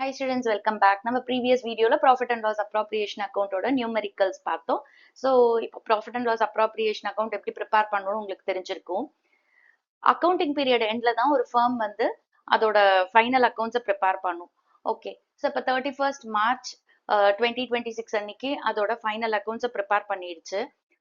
Hi students, welcome back. நம்ம previous videoல profit and loss appropriation account ஓட numericals பார்த்தோம். So, இப்போ profit and loss appropriation account எப்படி prepare பண்ணணும்னு உங்களுக்கு தெரிஞ்சிருக்கும். Accounting period endல தான் ஒரு firm வந்து அதோட final accounts prepare பண்ணும். Okay. So, இப்போ 31st March 2026 அன்னைக்கு அதோட final accounts prepare பண்ணிடுச்சு.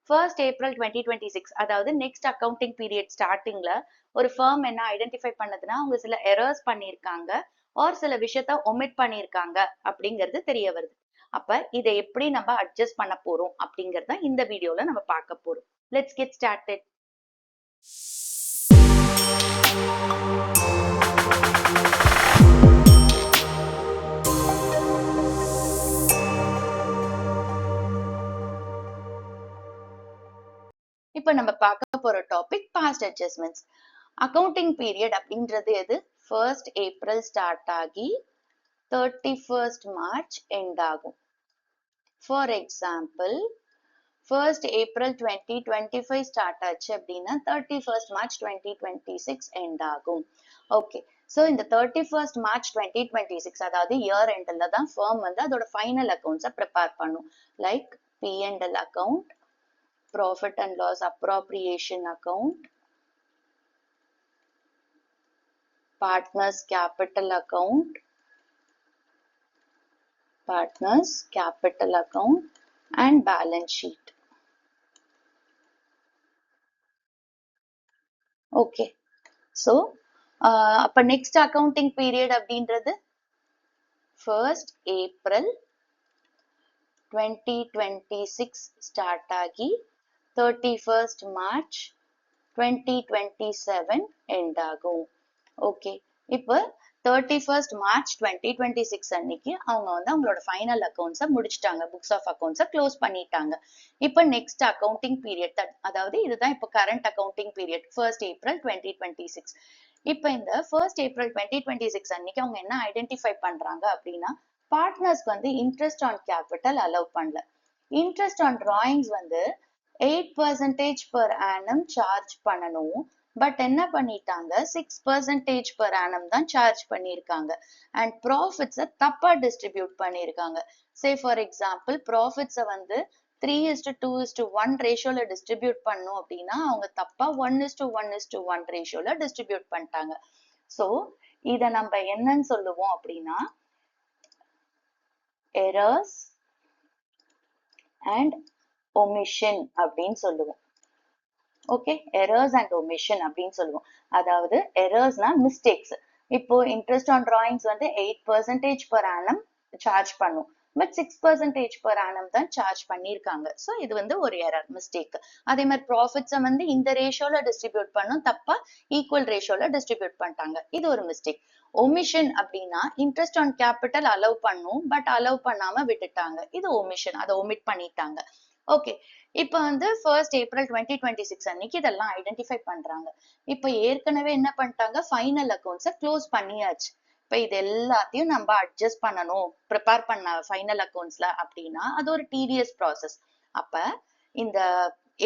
1st April 2026 அதாவது next accounting period startingல ஒரு firm என்ன identify பண்ணதுன்னா அவங்க சில errors பண்ணியிருக்காங்க or சில விஷயத்த omit பண்ணியிருக்காங்க அப்படிங்கிறது தெரிய வருது. அப்ப இதை எப்படி நம்ம அட்ஜஸ்ட் பண்ண போறோம் அப்படிங்கறத இந்த வீடியோல நம்ம பார்க்க போறோம். Let's get started. இப்ப நம்ம பார்க்க போற topic past adjustments. Accounting period அப்படின்றது எது? 1st April start ஆகி 31st March end ஆகும். For example, 1st April 2025 start ஆச்சு அப்படின்னா 31st March 2026 end ஆகும். Okay. So, இந்த 31st March 2026 அதாவது year endல தான் firm வந்து அதோட final accounts prepare பண்ணும். Like P&L account, profit and loss appropriation account, partners capital account, and balance sheet. Okay. So, அப்ப next accounting period அப்படின்றது 1st April 2026 start ஆகி 31st March 2027 end ஆகும். Okay. இப்ப 31st March 2026 அன்னைக்கு அவங்க வந்து அவங்களோட final accounts முடிச்சிட்டாங்க. books of accounts close பண்ணிட்டாங்க. இப்ப next accounting period அதாவது இதுதான் இப்ப current accounting period 1st April 2026. இப்ப இந்த 1st April 2026 அன்னைக்கு அவங்க என்ன ஐடென்டிஃபை பண்றாங்க அப்படின்னா பார்ட்னர்ஸ்க்கு வந்து இன்ட்ரெஸ்ட் ஆன் கேபிட்டல் அலோவ் பண்ணல. இன்ட்ரெஸ்ட் ஆன் டிராயிங்ஸ் வந்து 8% per annum சார்ஜ் பண்ணணும். பட் என்ன பண்ணிட்டாங்க 6% per annum தான் சார்ஜ் பண்ணியிருக்காங்க. அண்ட் ப்ராஃபிட்ஸை தப்பா டிஸ்ட்ரிபியூட் பண்ணியிருக்காங்க. சே ஃபார் எக்ஸாம்பிள் ப்ராஃபிட்ஸை வந்து 3:2:1 ரேஷியோல டிஸ்ட்ரிபியூட் பண்ணும் அப்படின்னா அவங்க தப்பா 1:1:1 ரேஷியோல டிஸ்ட்ரிபியூட் பண்ணிட்டாங்க. ஸோ இதை நம்ம என்னன்னு சொல்லுவோம் அப்படின்னா எரர்ஸ் அண்ட் omission அப்படின்னு சொல்லுவோம். ஓகே, எரர்ஸ் அண்ட் omission அப்படின்னு சொல்லுவோம். அதாவது எரர்ஸ்னா மிஸ்டேக்ஸ். இப்போ இன்ட்ரெஸ்ட் ஆன் டிராயிங்ஸ் வந்து 8% per annum சார்ஜ் பண்ணும். பட் 6% per annum தான் சார்ஜ் பண்ணியிருக்காங்க. ஸோ இது வந்து ஒரு எரர் மிஸ்டேக். அதே மாதிரி ப்ராஃபிட்ஸை வந்து இந்த ரேஷியோல டிஸ்ட்ரிபியூட் பண்ணும், தப்பா ஈக்குவல் ரேஷியோல டிஸ்ட்ரிபியூட் பண்ணிட்டாங்க. இது ஒரு மிஸ்டேக். omission அப்படின்னா இன்ட்ரெஸ்ட் ஆன் கேபிட்டல் அலோவ் பண்ணும், பட் அலோவ் பண்ணாம விட்டுட்டாங்க. இது omission, அதை ஒமிட் பண்ணிட்டாங்க. ஓகே, இப்ப வந்து 1st April 2026 அன்னைக்கு இதெல்லாம் ஐடென்டிஃபை பண்றாங்க. இப்ப ஏற்கனவே என்ன பண்ணிட்டாங்க ஃபைனல் அக்கௌண்ட்ஸை க்ளோஸ் பண்ணியாச்சு. இப்ப இது எல்லாத்தையும் நம்ம அட்ஜஸ்ட் பண்ணணும் ப்ரிப்பேர் பண்ண ஃபைனல் அக்கௌண்ட்ஸ்ல அப்படின்னா அது ஒரு tedious ப்ராசஸ். அப்ப இந்த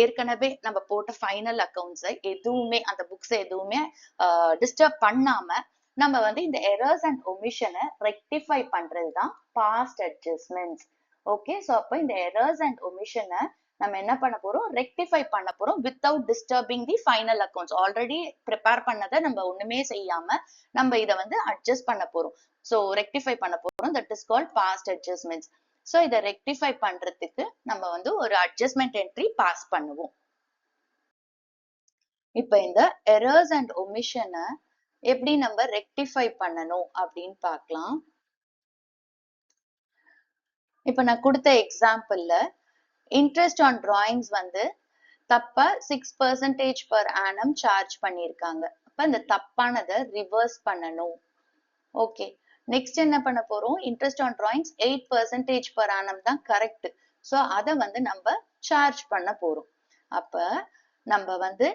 ஏற்கனவே நம்ம போட்ட ஃபைனல் அக்கௌண்ட்ஸை எதுவுமே அந்த புக்ஸ் எதுவுமே டிஸ்டர்ப் பண்ணாம நம்ம வந்து இந்த எரர்ஸ் அண்ட் ஒமிஷனை ரெக்டிஃபை பண்றதுதான் பாஸ்ட் அட்ஜஸ்ட்மெண்ட்ஸ். ஓகே, ஸோ அப்போ இந்த எரர்ஸ் அண்ட் ஒமிஷனை நம்ம என்ன பண்ண போறோம் ரெக்டிஃபை பண்ண போறோம் without disturbing the final accounts. Already prepare பண்ணதை நம்ம ஒண்ணுமே செய்யாம நம்ம இதை வந்து அட்ஜஸ்ட் பண்ண போறோம். ஸோ ரெக்டிஃபை பண்ண போறோம். That is called past adjustments. So இதை ரெக்டிஃபை பண்றதுக்கு நம்ம வந்து ஒரு அட்ஜஸ்ட்மெண்ட் என்ட்ரி பாஸ் பண்ணுவோம். இப்ப இந்த எரர்ஸ் அண்ட் ஒமிஷனை எப்படி நம்ம ரெக்டிஃபை பண்ணணும் அப்படின்னு பார்க்கலாம். இப்ப நான் கொடுத்த எக்ஸாம்பிள்ல இன்ட்ரெஸ்ட் ஆன் டிராயிங்ஸ் வந்து தப்பா 6% per annum சார்ஜ் பண்ணியிருக்காங்க. அப்ப இந்த தப்பானதை ரிவர்ஸ் பண்ணணும். ஓகே, நெக்ஸ்ட் என்ன பண்ண போறோம் interest on drawings 8% per annum தான் கரெக்ட். ஸோ அதை வந்து நம்ம சார்ஜ் பண்ண போறோம். அப்ப நம்ம வந்து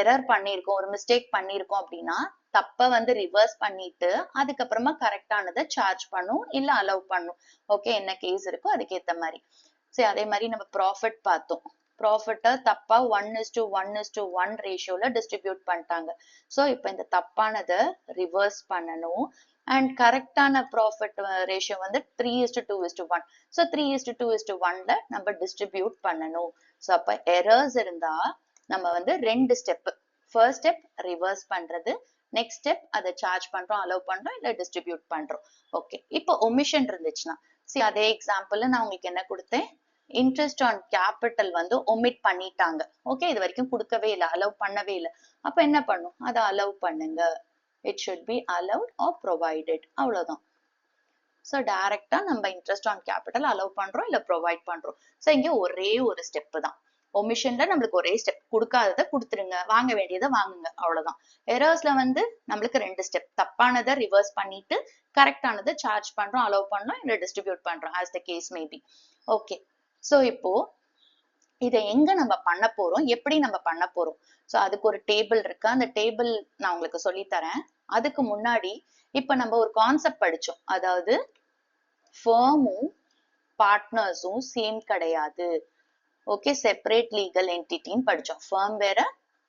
எரர் பண்ணியிருக்கோம், ஒரு மிஸ்டேக் பண்ணியிருக்கோம் அப்படின்னா தப்ப வந்து ரிவர்ஸ் பண்ணிட்டு அதுக்கப்புறமா கரெக்டானதை சார்ஜ் பண்ணும் இல்ல அலோவ் பண்ணும். ஓகே, என்ன கேஸ் இருக்கோ அதுக்கேத்த மாதிரி. சரி, அதே மாதிரி நம்ம ப்ராஃபிட் பார்த்தோம். ப்ராஃபிட்டை தப்பா 1:1:1 ரேஷியோல டிஸ்ட்ரிபியூட் பண்ணிட்டாங்க. ஸோ இப்போ இந்த தப்பானதை ரிவர்ஸ் பண்ணணும். அண்ட் கரெக்டான ப்ராஃபிட் ரேஷியோ வந்து 3:2:1. ஸோ 3:2:1ல நம்ம டிஸ்ட்ரிபியூட் பண்ணணும். ஸோ அப்போ எரர்ஸ் இருந்தா நம்ம வந்து 2 ஸ்டெப். ஃபர்ஸ்ட் ஸ்டெப் ரிவர்ஸ் பண்றது, நெக்ஸ்ட் ஸ்டெப் அதை சார்ஜ் பண்றோம், அலோவ் பண்றோம், இல்ல டிஸ்ட்ரிபியூட் பண்றோம். ஓகே, இப்போ ஒமிஷன் இருந்துச்சுன்னா அதே எக்ஸாம்பிள் நான் உங்களுக்கு என்ன கொடுத்தேன், இன்ட்ரெஸ்ட் ஆன் கேபிட்டல் வந்து ஒமிட் பண்ணிட்டாங்க. ஓகே, இது வரைக்கும் கொடுக்கவே இல்லை, அலோவ் பண்ணவே இல்லை. அப்ப என்ன பண்ணும், அதை அலோவ் பண்ணுங்க. It should be allowed R provided, அவ்வளவுதான். ஸோ டைரக்டா நம்ம இன்ட்ரெஸ்ட் ஆன் கேபிட்டல் அலோவ் பண்றோம் இல்ல ப்ரொவைட் பண்றோம். ஸோ இங்க ஒரே ஒரு ஸ்டெப் தான். ஒமிஷன்ல நம்மளுக்கு ஒரே ஸ்டெப், கொடுக்காததை கொடுத்துருங்க, வாங்க வேண்டியதை வாங்குங்க, அவ்வளவுதான். எரர்ஸ்ல வந்து நம்மளுக்கு 2 ஸ்டெப். தப்பானதை ரிவர்ஸ் பண்ணிட்டு கரெக்டானதை சார்ஜ் பண்றோம், அலோவ் பண்றோம், இல்ல டிஸ்ட்ரிபியூட் பண்றோம், as the case may be. Okay, so இப்போ இதை எங்க நம்ம பண்ண போறோம், எப்படி நம்ம பண்ண போறோம்? ஸோ அதுக்கு ஒரு டேபிள் இருக்கு, அந்த டேபிள் நான் உங்களுக்கு சொல்லி தரேன். அதுக்கு முன்னாடி இப்ப நம்ம ஒரு கான்செப்ட் படிச்சோம், அதாவது ஃபர்மும் பார்ட்னர்ஸும் சேம் கிடையாது. ஓகே, செப்பரேட் லீகல் என்டிட்டின்னு படிச்சோம். ஃபர்ம் வேற,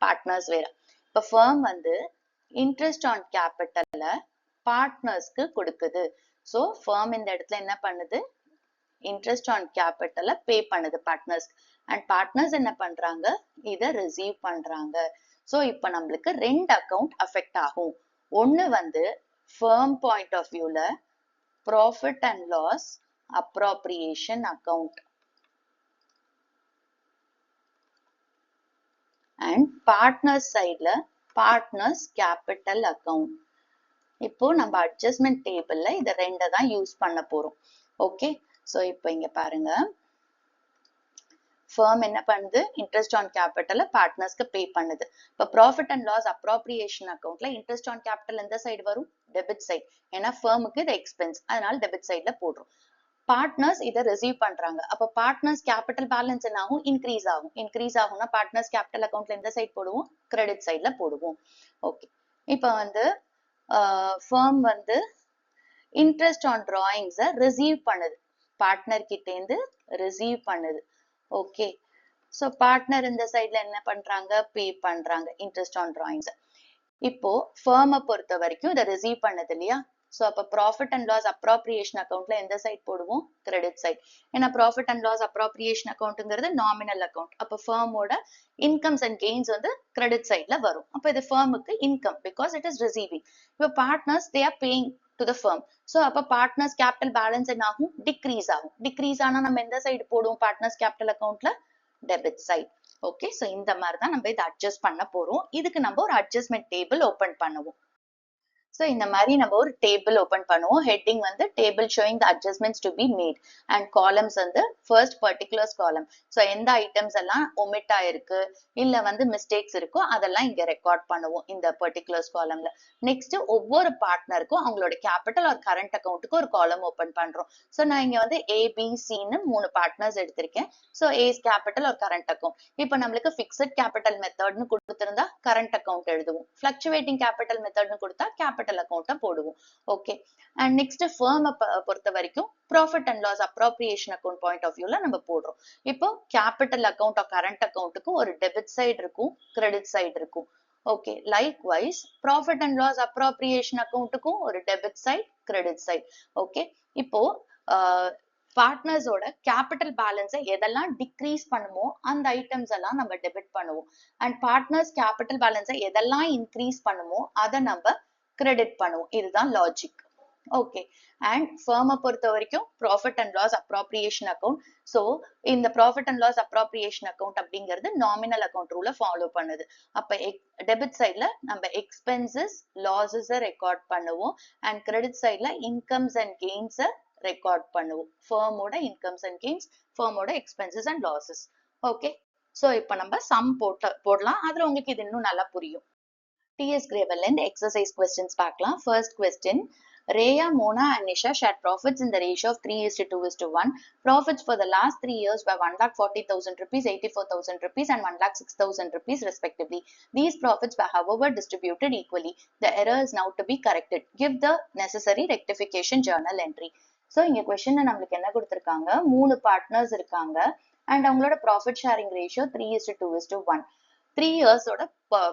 பார்ட்னர்ஸ் வேற. இப்ப ஃபர்ம் வந்து இன்ட்ரெஸ்ட் ஆன் கேபிட்டல்ல பார்ட்னர்ஸ்க்கு கொடுக்குது. ஸோ ஃபர்ம் இந்த இடத்துல என்ன பண்ணுது, இன்ட்ரெஸ்ட் ஆன் கேபிட்டல பே பண்ணுது பார்ட்னர்ஸ். அண்ட் பார்ட்னர்ஸ் என்ன பண்றாங்க, இதை ரிசீவ் பண்றாங்க. ஸோ இப்போ நம்மளுக்கு 2 அக்கௌண்ட் அஃபெக்ட் ஆகும். ஒன்னு வந்து ஃபர்ம் பாயிண்ட் ஆஃப் வியூல profit and loss appropriation account, and partners சைட்ல பார்ட்னர்ஸ் கேபிட்டல் அக்கௌண்ட். இப்போ நம்ம அட்ஜஸ்ட்மெண்ட் டேபிள்ல இதை 2 தான் யூஸ் பண்ண போறோம். ஓகே, ஸோ இப்போ இங்க பாருங்க, ஃபர்ம் என்ன பண்ணுது, இன்ட்ரெஸ்ட் ஆன் கேபிட்டல பார்ட்னர்ஸ்க்கு பே பண்ணுது. இப்போ ப்ராஃபிட் அண்ட் லாஸ் அப்ராப்ரியேஷன் அக்கௌண்ட்ல இன்ட்ரெஸ்ட் ஆன் கேபிட்டல் எந்த சைடு வரும், டெபிட் சைடு. ஏன்னா ஃபர்முக்கு இது எக்ஸ்பென்ஸ், அதனால டெபிட் சைட்ல போடுறோம். பார்ட்னர்ஸ் இதை ரிசீவ் பண்றாங்க. அப்ப பார்ட்னர்ஸ் கேபிட்டல் பேலன்ஸ் என்ன ஆகும், இன்க்ரீஸ் ஆகும். இன்க்ரீஸ் ஆகும்னா பார்ட்னர்ஸ் கேபிட்டல் அக்கௌண்ட்ல எந்த சைட் போடுவோம், கிரெடிட் சைட்ல போடுவோம். ஓகே, இப்போ வந்து ஃபர்ம் வந்து இன்ட்ரெஸ்ட் ஆன் டிராயிங்ஸை ரிசீவ் பண்ணுது, பார்ட்னர் கிட்ட இருந்து ரிசீவ் பண்ணுது. ஓகே, ஸோ பார்ட்னர் இந்த சைட்ல என்ன பண்றாங்க, பே பண்றாங்க இன்ட்ரெஸ்ட் ஆன் டிராயிங்ஸ். இப்போ ஃபர்மை பொறுத்த வரைக்கும் இதை ரிசீவ் பண்ணது இல்லையா, ஸோ அப்போ ப்ராஃபிட் அண்ட் லாஸ் அப்ராப்ரியேஷன் அக்கௌண்ட்ல எந்த சைட் போடுவோம், கிரெடிட் சைட். ஏன்னா ப்ராஃபிட் அண்ட் லாஸ் அப்ராப்ரியேஷன் அக்கௌண்ட்ங்கிறது நாமினல் அக்கௌண்ட். அப்போ ஃபர்மோட இன்கம்ஸ் அண்ட் கெயின்ஸ் வந்து கிரெடிட் சைட்ல வரும். அப்போ இது ஃபர்முக்கு income, because it is receiving. இப்போ partners they are paying to the firm. So அப்போ பார்ட்னர்ஸ் கேபிட்டல் பேலன்ஸ் என்ன ஆகும், டிக்ரீஸ் ஆகும். டிக்ரீஸ் ஆனா நம்ம எந்த சைடு போடுவோம், பார்ட்னர்ஸ் கேபிட்டல் அக்கௌண்ட்ல டெபிட் சைட். ஓகே, ஸோ இந்த மாதிரி தான் நம்ம இதை அட்ஜஸ்ட் பண்ண போறோம். இதுக்கு நம்ம ஒரு அட்ஜஸ்ட்மெண்ட் டேபிள் ஓபன் பண்ணுவோம். ஸோ இந்த மாதிரி நம்ம ஒரு டேபிள் ஓபன் பண்ணுவோம். ஹெட்டிங் வந்து table showing the adjustments to be made, and columns வந்து ஃபர்ஸ்ட் பர்டிகுலர்ஸ் காலம். ஸோ எந்த ஐட்டம்ஸ் எல்லாம் ஒமிட் ஆயிருக்கு இல்ல வந்து மிஸ்டேக்ஸ் இருக்கோ அதெல்லாம் இங்க ரெக்கார்ட் பண்ணுவோம் இந்த பர்டிகுலர்ஸ் காலம்ல. நெக்ஸ்ட் ஒவ்வொரு பார்ட்னருக்கும் அவங்களோட கேபிட்டல் ஒரு கரண்ட் அக்கௌண்ட்டுக்கு ஒரு காலம் ஓபன் பண்றோம். ஸோ நான் இங்க வந்து ஏபிசின்னு 3 பார்ட்னர்ஸ் எடுத்திருக்கேன். ஸோ ஏஸ் கேபிட்டல் ஒரு கரண்ட் அக்கௌண்ட். இப்போ நம்மளுக்கு பிக்சட் கேபிட்டல் மெத்தட்னு கொடுத்திருந்தா கரண்ட் அக்கௌண்ட் எழுதுவோம், பிளக்சுவேட்டிங் கேபிட்டல் மெத்தட்னு கொடுத்தா கேபிட்டல் அக்கௌண்ட்டை போடுவோம். ஓகே, அண்ட் நெக்ஸ்ட் ஃபர்மை பொறுத்த வரைக்கும் profit and loss appropriation account point of வியூல நம்ம போடுறோம். இப்போ கேபிட்டல் அக்கௌண்ட் கரண்ட் அக்கௌண்ட்டுக்கு ஒரு டெபிட் சைடு இருக்கும், கிரெடிட் சைடு இருக்கும். Okay, likewise profit and loss appropriation அக்கௌண்ட்டுக்கும் ஒரு debit side, credit side. Okay, இப்போ பார்ட்னர்ஸோட கேபிட்டல் பேலன்ஸை எதெல்லாம் டிக்ரீஸ் பண்ணுமோ அந்த ஐட்டம்ஸ் எல்லாம் நம்ம டெபிட் பண்ணுவோம். அண்ட் பார்ட்னர்ஸ் கேபிட்டல் பேலன்ஸை எதெல்லாம் இன்க்ரீஸ் பண்ணுமோ அதை நம்ம கிரெடிட் பண்ணுவோம். இதுதான் லாஜிக். ஓகே, அண்ட் ஃபர்மை பொறுத்த வரைக்கும் profit and loss appropriation account. So இந்த profit and loss appropriation account அப்படிங்கிறது நாமினல் அக்கௌண்ட் ரூலை ஃபாலோ பண்ணுது. அப்ப டெபிட் சைட்ல நம்ம எக்ஸ்பென்சஸ் லாஸஸை ரெக்கார்ட் பண்ணுவோம், அண்ட் கிரெடிட் சைட்ல இன்கம்ஸ் அண்ட் கெயின்ஸை ரெக்கார்ட் பண்ணுவோம். ஃபர்மோட இன்கம்ஸ் அண்ட் கெயின்ஸ், ஃபர்மோட expenses and losses. Okay, so இப்போ நம்ம சம் போடலாம், அதுல உங்களுக்கு இது இன்னும் நல்லா புரியும். TS Gravel and exercise questions பார்க்கலாம். First question, Rhea, Mona and Nisha shared profits in the ratio of 3:2:1. Profits for the last 3 years were 1,40,000 rupees, 84,000 rupees and 1,06,000 rupees respectively. These profits were however distributed equally. The error is now to be corrected. Give the necessary rectification journal entry. So இங்க கொஸ்டின்ல நம்மளுக்கு என்ன கொடுத்திருக்காங்க, 3 partners இருக்காங்க. And அவங்களோட profit sharing ratio 3:2:1. 3 இயர்ஸோட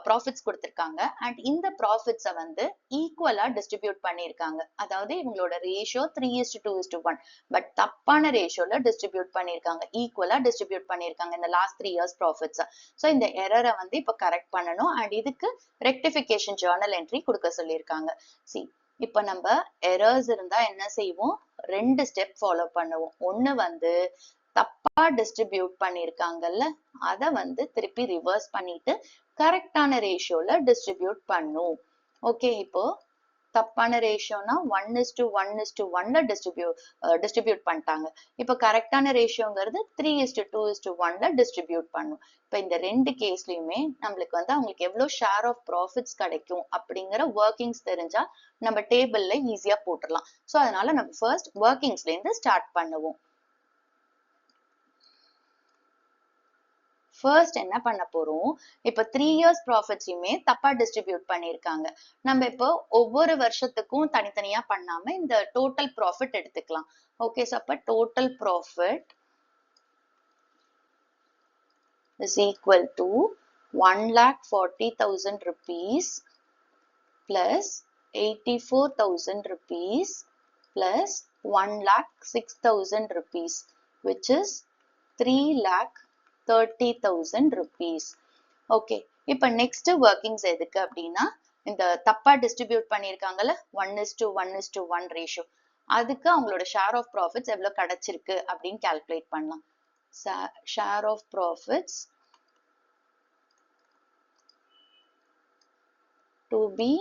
profits கொடுத்திருக்காங்க and இந்த ப்ராஃபிட்ஸை வந்து ஈக்குவலா டிஸ்ட்ரிபியூட் பண்ணியிருக்காங்க. அதாவது இவங்களோட ரேஷியோ 3:2:1, பட் தப்பான ரேஷியோல டிஸ்ட்ரிபியூட் பண்ணியிருக்காங்க, ஈக்குவலா டிஸ்ட்ரிபியூட் பண்ணியிருக்காங்க இந்த லாஸ்ட் 3 இயர்ஸ் ப்ராஃபிட்ஸ். ஸோ இந்த எரரை வந்து இப்போ கரெக்ட் பண்ணணும் அண்ட் இதுக்கு ரெக்டிஃபிகேஷன் ஜேர்னல் என்ட்ரி கொடுக்க சொல்லியிருக்காங்க. இப்ப நம்ம எரர்ஸ் இருந்தா என்ன செய்வோம், 2 ஸ்டெப் ஃபாலோ பண்ணுவோம். ஒண்ணு வந்து தப்பா டிஸ்ட்ரிபியூட் பண்ணிருக்காங்கல்ல, அத வந்து திருப்பி ரிவர்ஸ் பண்ணிட்டு கரெக்டான ரேஷியோல டிஸ்ட்ரிபியூட் பண்ணும். ஓகே, இப்போ தப்பான ரேஷியோனா 1:1:1ல டிஸ்ட்ரிபியூட் பண்ணிட்டாங்க. இப்போ கரெக்டான ரேஷியோங்கிறது 3:2:1ல டிஸ்ட்ரிபியூட் பண்ணும். இப்போ இந்த 2 கேஸ்லயுமே நம்மளுக்கு வந்து அவங்களுக்கு எவ்வளவு ஷேர் ஆஃப் ப்ராஃபிட்ஸ் கிடைக்கும் அப்படிங்கிற ஒர்க்கிங்ஸ் தெரிஞ்சா நம்ம டேபிள்ல ஈஸியா போட்டுடலாம். ஸோ அதனால நம்ம ஃபர்ஸ்ட் ஒர்க்கிங்ஸ்ல இருந்து ஸ்டார்ட் பண்ணுவோம். ஃபர்ஸ்ட் என்ன பண்ண போறோம், இப்ப 3 இயர்ஸ் ப்ராஃபிட்ஸையுமே தப்பா டிஸ்ட்ரிபியூட் பண்ணிருக்காங்க. நம்ம இப்போ ஒவ்வொரு வருஷத்துக்கும் தனித்தனியா பண்ணாம இந்த டோட்டல் ப்ராஃபிட் எடுத்துக்கலாம். ஓகே, சோ அப்ப total profit is equal to 1,40,000 rupees plus 84,000 rupees plus 1,06,000 rupees, which is 3,30,000 rupees. Okay, இப்ப நெக்ஸ்ட் ஒர்க்கிங்ஸ் எதுக்கு அப்படின்னா, இந்த தப்பா டிஸ்ட்ரிபியூட் பண்ணிருக்காங்கல்ல 1:1:1 ரேஷியோ, அதுக்கு அவங்களோட ஷேர் ஆஃப் ப்ராஃபிட்ஸ் எவ்வளவு கிடைச்சிருக்கு அப்படின்னு கால்குலேட் பண்ணலாம். Share of profits to be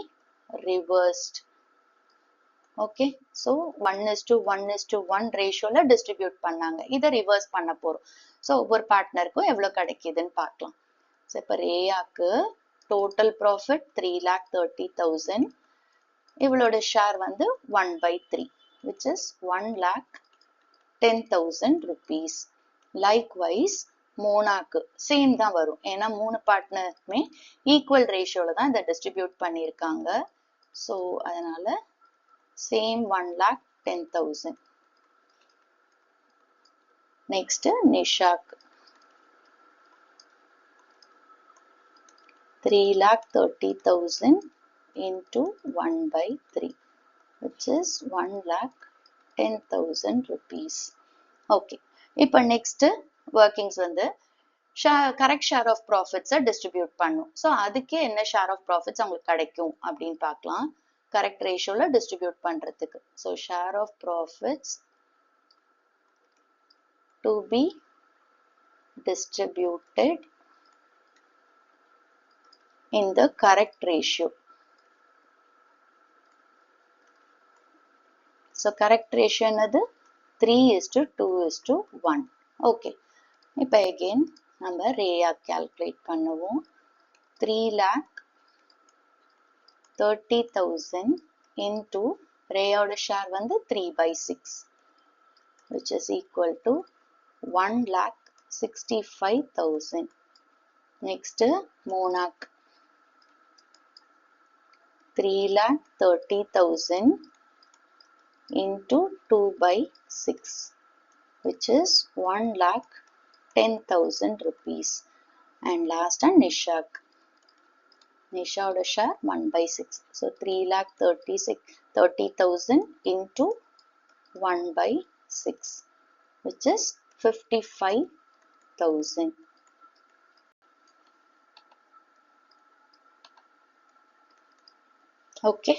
reversed. Okay, so 1:1:1 ரேஷியோல டிஸ்ட்ரிபியூட் பண்ணாங்க, இதை ரிவர்ஸ் பண்ண போறோம். ஸோ ஒவ்வொரு பார்ட்னருக்கும் எவ்வளவு கிடைக்குதுன்னு பார்க்கலாம். ஸோ இப்போ ரேயாக்கு டோட்டல் ப்ராஃபிட் 3,30,000, இவளோட ஷேர் வந்து 1/3, which is 1,10,000 rupees. லைக்வைஸ் மோனாக்கு சேம் தான் வரும், ஏன்னா 3 பார்ட்னருமே ஈக்குவல் ரேஷியோல தான் இதை டிஸ்ட்ரிபியூட் பண்ணியிருக்காங்க. ஸோ அதனால சேம் 1,10,000. நெக்ஸ்ட் நிஷாக்கு 3,30,000 into 1/3, which is 1,10,000 rupees. Okay, இப்போ நெக்ஸ்ட் ஒர்க்கிங்ஸ் வந்து கரெக்ட் ஷேர் ஆஃப் ப்ராஃபிட்ஸை டிஸ்ட்ரிபியூட் பண்ணும். ஸோ அதுக்கு என்ன ஷேர் ஆஃப் ப்ராஃபிட்ஸ் அவங்களுக்கு கிடைக்கும் அப்படின்னு பார்க்கலாம், கரெக்ட் ரேஷியோல டிஸ்ட்ரிபியூட் பண்றதுக்கு. So share of profits to be distributed in the correct ratio. So correct ratio என்னது 3:2:1. okay, இப்போ again நம்ம ரேயா calculate பண்ணுவோம். 3,30,000 into ரேயோட ஷேர் வந்து 3/6, which is equal to 1,65,000. next மோனாக் 3,30,000 into 2/6, which is 1,10,000 rupees. And last one Nishak. Nisha's share 1/6. So 3,30,000 into 1/6, which is 55,000. Okay.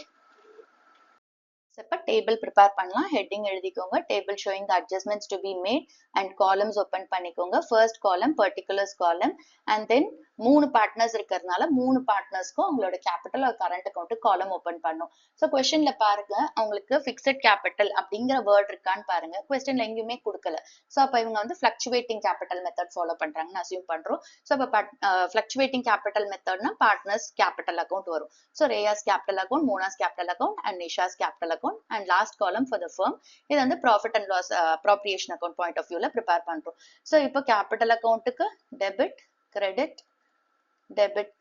இப்போ table prepare பண்ணலாம். Heading எழுதிக்கோங்க, table showing the adjustments to be made and columns open பண்ணிக்கோங்க. First column particulars column and then 3 partners இருக்கிறதுனால 3 பார்ட்னர்ஸ்க்கும் அவங்களோட capital ஒரு current account column open பண்ணும். So கொஸ்டின்ல பாருங்க, அவங்களுக்கு ஃபிக்ஸட் கேபிட்டல் அப்படிங்கிற வேர்ட் இருக்கான்னு பாருங்க, கொஸ்டின்ல எங்கேயுமே கொடுக்கல. ஸோ அப்போ இவங்க வந்து ஃபிளக்சுவேட்டிங் கேபிட்டல் மெத்தட் ஃபாலோ பண்றாங்கன்னு அசியூம் பண்றோம். ஸோ அப்போ ஃபிளக்சுவேட்டிங் கேபிட்டல் மெத்தட்னா பார்ட்னர்ஸ் கேபிட்டல் அக்கௌண்ட் வரும். So Reya's capital account, Mona's capital account and Nisha's capital account and last column for the firm. இது வந்து profit and loss appropriation account point of view ல prepare பண்றோம். So இப்போ capital accountக்கு debit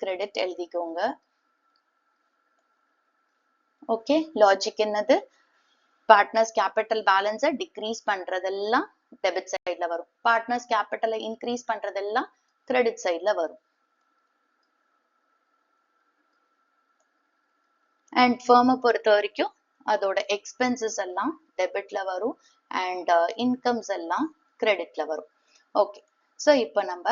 credit எழுதிக்கோங்க. Okay, logic என்னது, partners capital பேலன்ஸை degrees பண்றதெல்லாம் debit சைட்ல வரும். பார்ட்னர்ஸ் கேபிட்டலை இன்க்ரீஸ் பண்றதெல்லாம் கிரெடிட் சைட்ல வரும். அண்ட் ஃபர்மை பொறுத்த வரைக்கும் அதோட எக்ஸ்பென்சஸ் எல்லாம் டெபிட்ல வரும் அண்ட் இன்கம்ஸ் எல்லாம் கிரெடிட்ல வரும். ஓகே, ஸோ இப்போ நம்ம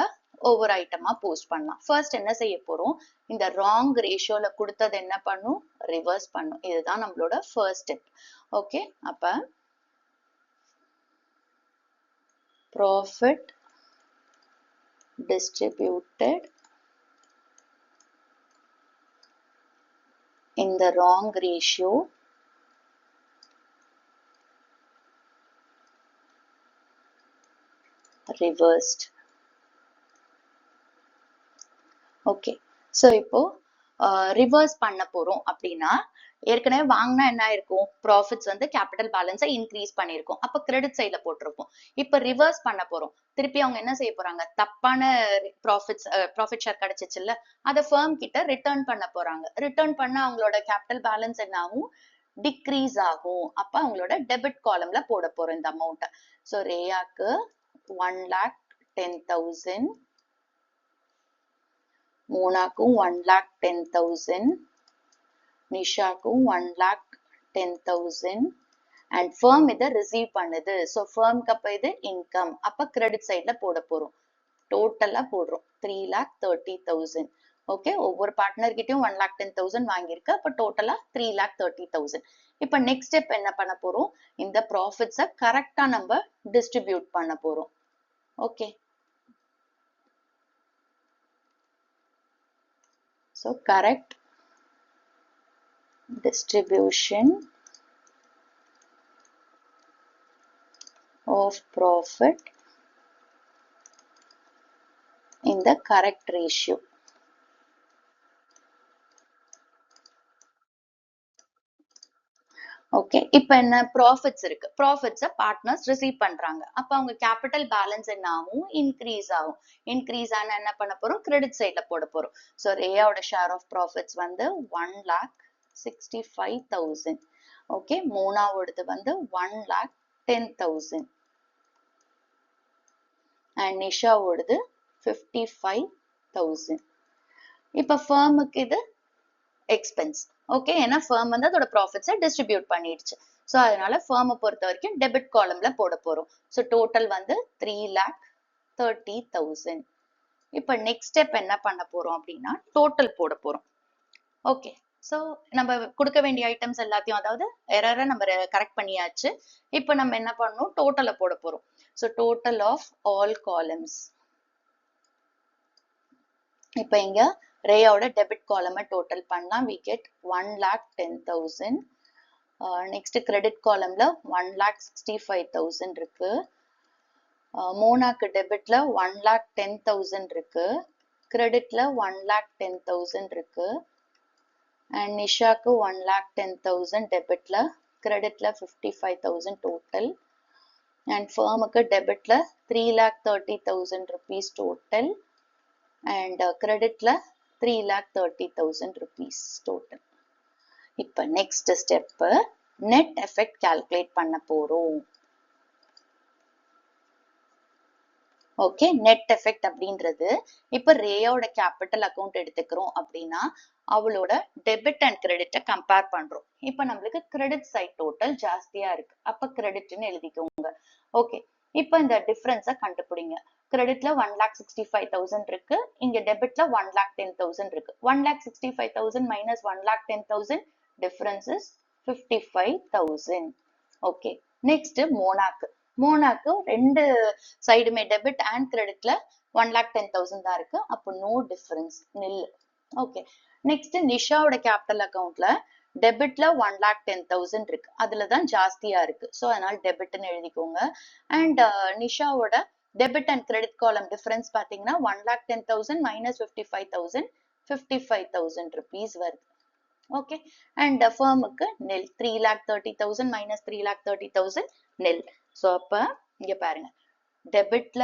ஒவ்வொரு ஐட்டமா போஸ்ட் பண்ணலாம். ஃபர்ஸ்ட் என்ன செய்ய போறோம், இந்த ராங் ரேஷியோல கொடுத்தது என்ன பண்ணும், ரிவர்ஸ் பண்ணும். இதுதான் நம்மளோட ஃபர்ஸ்ட் ஸ்டெப். ஓகே, அப்ப profit distributed in the wrong ratio reversed. Okay, so இப்போ ரிவர்ஸ் பண்ண போறோம் அப்படின்னா ஏற்கனவே வாங்கினா என்ன இருக்கும், ப்ராஃபிட்ஸ் வந்து கேபிட்டல் பேலன்ஸை இன்க்ரீஸ் பண்ணியிருக்கோம், அப்போ கிரெடிட் சைட்ல போட்டிருப்போம். இப்போ ரிவர்ஸ் பண்ண போறோம். திருப்பி அவங்க என்ன செய்ய போறாங்க, தப்பான ப்ராஃபிட் ஷேர் கிடைச்சிச்சுல்ல, அதை ஃபர்ம் கிட்ட ரிட்டர்ன் பண்ண போறாங்க. ரிட்டர்ன் பண்ண அவங்களோட கேபிட்டல் பேலன்ஸ் என்ன ஆகும், டிக்ரீஸ் ஆகும். அப்ப அவங்களோட டெபிட் காலம்ல போட போறோம் இந்த அமௌண்ட். ஸோ ரேயாக்கு 1,10,000, மோனாக்கும் 1,10,000, நிஷாக்கும் 1,10,000 அண்ட் ஃபர்ம் இதை ரிசீவ் பண்ணுது. ஸோ ஃபர்ம்க்கு அப்ப இது இன்கம், அப்ப கிரெடிட் சைட்ல போட போறோம். டோட்டலா போடுறோம் 3,30,000. ஓகே, ஒவ்வொரு பார்ட்னர் கிட்டயும் 1,10,000 வாங்கியிருக்கு, அப்ப டோட்டலா 3,30,000. இப்ப நெக்ஸ்ட் ஸ்டெப் என்ன பண்ண போறோம், இந்த ப்ராஃபிட்ஸை கரெக்டா நம்ம டிஸ்ட்ரிபியூட் பண்ண போறோம். Okay, so correct distribution of profit in the correct ratio. Okay, இப்ப என்ன ப்ராஃபிட்ஸ் இருக்கு, ப்ராஃபிட்ஸை பார்ட்னர்ஸ் ரிசீவ் பண்றாங்க, அப்ப அவங்க கேபிட்டல் பேலன்ஸ் என்ன ஆகும், இன்க்ரீஸ் ஆகும். இன்க்ரீஸ் ஆனா என்ன பண்ண போறோம், கிரெடிட் சைட்ல போட போறோம். ஸோ ரேயாவோட ஷேர் ஆஃப் ப்ராஃபிட்ஸ் வந்து 1,65,000. ஓகே, மோனாவோடது வந்து 1,10,000 அண்ட் நிஷாவோடது 55,000. இப்ப ஃபர்முக்கு இது எக்ஸ்பென்ஸ். ஓகே, ஏன்னா ஃபர்ம் வந்து அதோட ப்ராஃபிட்ஸை டிஸ்ட்ரிபியூட் பண்ணிடுச்சு. ஸோ அதனால ஃபர்மை பொறுத்த வரைக்கும் டெபிட் காலம்ல போட போறோம். ஸோ டோட்டல் வந்து 3,30,000. இப்போ நெக்ஸ்ட் ஸ்டெப் என்ன பண்ண போறோம் அப்படின்னா டோட்டல் போட போறோம். ஓகே, ஸோ நம்ம கொடுக்க வேண்டிய ஐட்டம்ஸ் எல்லாத்தையும், அதாவது எரரை நம்ம கரெக்ட் பண்ணியாச்சு. இப்போ நம்ம என்ன பண்ணணும், டோட்டலை போட போறோம். So total of all columns. இப்போ இங்க ரேயோட டெபிட் காலமை டோட்டல் பண்ணலாம். we get 1,10,000. நெக்ஸ்ட் கிரெடிட் காலம்ல 1,65,000 இருக்கு. மோனாக்கு டெபிட்ல 1,10,000 இருக்கு, கிரெடிட்ல 1,10,000 இருக்கு அண்ட் நிஷாக்கு 1,10,000 டெபிட்ல, கிரெடிட்ல 55,000 டோட்டல் அண்ட் ஃபர்முக்கு டெபிட்ல 3,30,000 rupees டோட்டல் அண்ட் கிரெடிட்ல 3,30,000 rupees டோட்டல். இப்ப next step net effect calculate பண்ண போறோம். ஓகே, நெட் எஃபெக்ட் அப்படின்றது இப்ப ரேயோட கேபிட்டல் அக்கௌண்ட் எடுத்துக்கிறோம் அப்படின்னா அவளோட டெபிட் அண்ட் கிரெடிட்டை கம்பேர் பண்றோம். இப்ப நம்மளுக்கு கிரெடிட் சைட் டோட்டல் ஜாஸ்தியா இருக்கு, அப்ப கிரெடிட்னு எழுதிக்கோங்க. ஓகே, இப்ப இந்த டிஃபரன்ஸை கண்டுபிடிங்க. கிரெடிட்ல 1,65,000 இருக்கு, இங்க டெபிட்ல 1,10,000 இருக்கு. 1,65,000 minus 1,10,000 difference is 55,000. Okay, next மோனாக்கு ரெண்டு சைடுமே டெபிட் அண்ட் கிரெடிட்ல 1,10,000 தான் இருக்கு, அப்போ நோ டிஃபரன்ஸ், நில். ஓகே, நெக்ஸ்ட் நிஷாவோட கேபிட்டல் அக்கௌண்ட்ல டெபிட்ல 1,10,000 இருக்கு, அதுலதான் ஜாஸ்தியா இருக்கு, ஸோ அதனால டெபிட்னு எழுதிக்கோங்க. அண்ட் நிஷாவோட டெபிட் அண்ட் கிரெடிட் காலம் டிஃபரன்ஸ் பாத்தீங்கன்னா 1,10,000 minus 55,000 55,000 rupees வருது. ஓகே, அண்ட் ஃபர்முக்கு நெல் 3,30,000 minus 3,30,000 நெல். ஸோ அப்ப இங்க பாருங்க, டெபிட்ல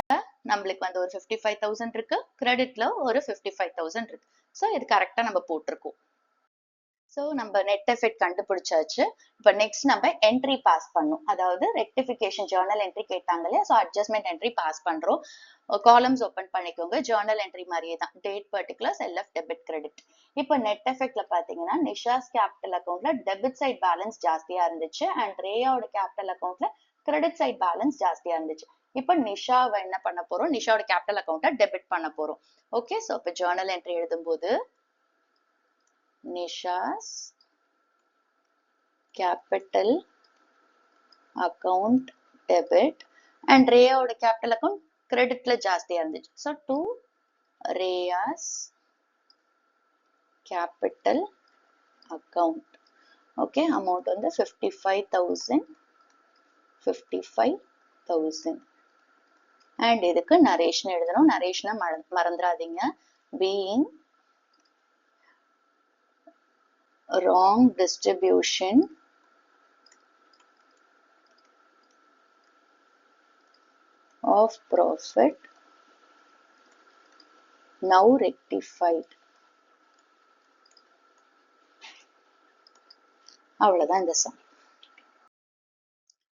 நம்மளுக்கு வந்து ஒரு 55,000 இருக்கு, கிரெடிட்ல ஒரு 55,000 இருக்கு. ஸோ இது கரெக்டா நம்ம போட்டிருக்கோம். ஸோ நம்ம நெட் எஃபெக்ட் கண்டுபிடிச்சாச்சு. இப்போ நெக்ஸ்ட் நம்ம என்ட்ரி பாஸ் பண்ணும், அதாவது ரெக்டிஃபிகேஷன் ஜேர்னல் என்ட்ரி கேட்டாங்க இல்லையா, ஸோ அட்ஜஸ்ட்மெண்ட் என்ட்ரி பாஸ் பண்றோம். காலம்ஸ் ஓப்பன் பண்ணிக்கோங்க, ஜேர்னல் என்ட்ரி மாதிரியே தான், date, particulars, LF, debit, credit. இப்போ நெட் எஃபெக்ட்ல பாத்தீங்கன்னா நிஷாஸ் கேபிட்டல் அக்கௌண்ட்ல டெபிட் சைட் பேலன்ஸ் ஜாஸ்தியா இருந்துச்சு அண்ட் ரேயாவோட கேபிட்டல் அக்கௌண்ட்ல கிரெடிட் சைட் பேலன்ஸ் ஜாஸ்தியா இருந்துச்சு. இப்போ நிஷாவை என்ன பண்ண போறோம், நிஷாவோட கேபிட்டல் அக்கௌண்ட்டை டெபிட் பண்ண போறோம். ஓகே, ஸோ இப்போ ஜேர்னல் என்ட்ரி எழுதும்போது Nisha's capital account debit and Rhea's capital account credit la jaasthiya irundhuchu. So to Rhea's capital account, okay, amount on the 55,000 and idukku narration எழுதணும். narration மறந்துடாதீங்க. being wrong distribution of profit now rectified. அவ்வளவுதான் இந்த some.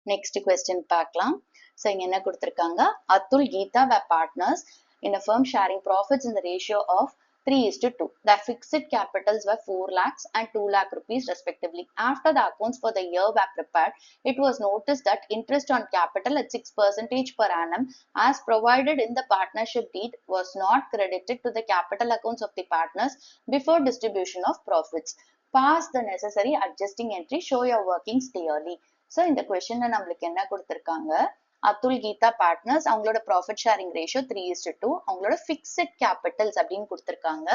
Next question பார்க்கலாம். So இங்க என்ன கொடுத்திருக்காங்க, Atul, Geetha were partners in a firm sharing profits in the ratio of 3:2. Their fixed capitals were 4 lakhs and 2 lakh rupees respectively. After the accounts for the year were prepared, it was noticed that interest on capital at 6% per annum as provided in the partnership deed was not credited to the capital accounts of the partners before distribution of profits. Pass the necessary adjusting entry, show your workings clearly. So இந்த கொஸ்டின்ல நம்மளுக்கு என்ன கொடுத்திருக்காங்க, Atul, Geetha partners, அவங்களோட profit sharing ratio 3:2, அவங்களோட fixed Capitals அப்படின்னு கொடுத்திருக்காங்க.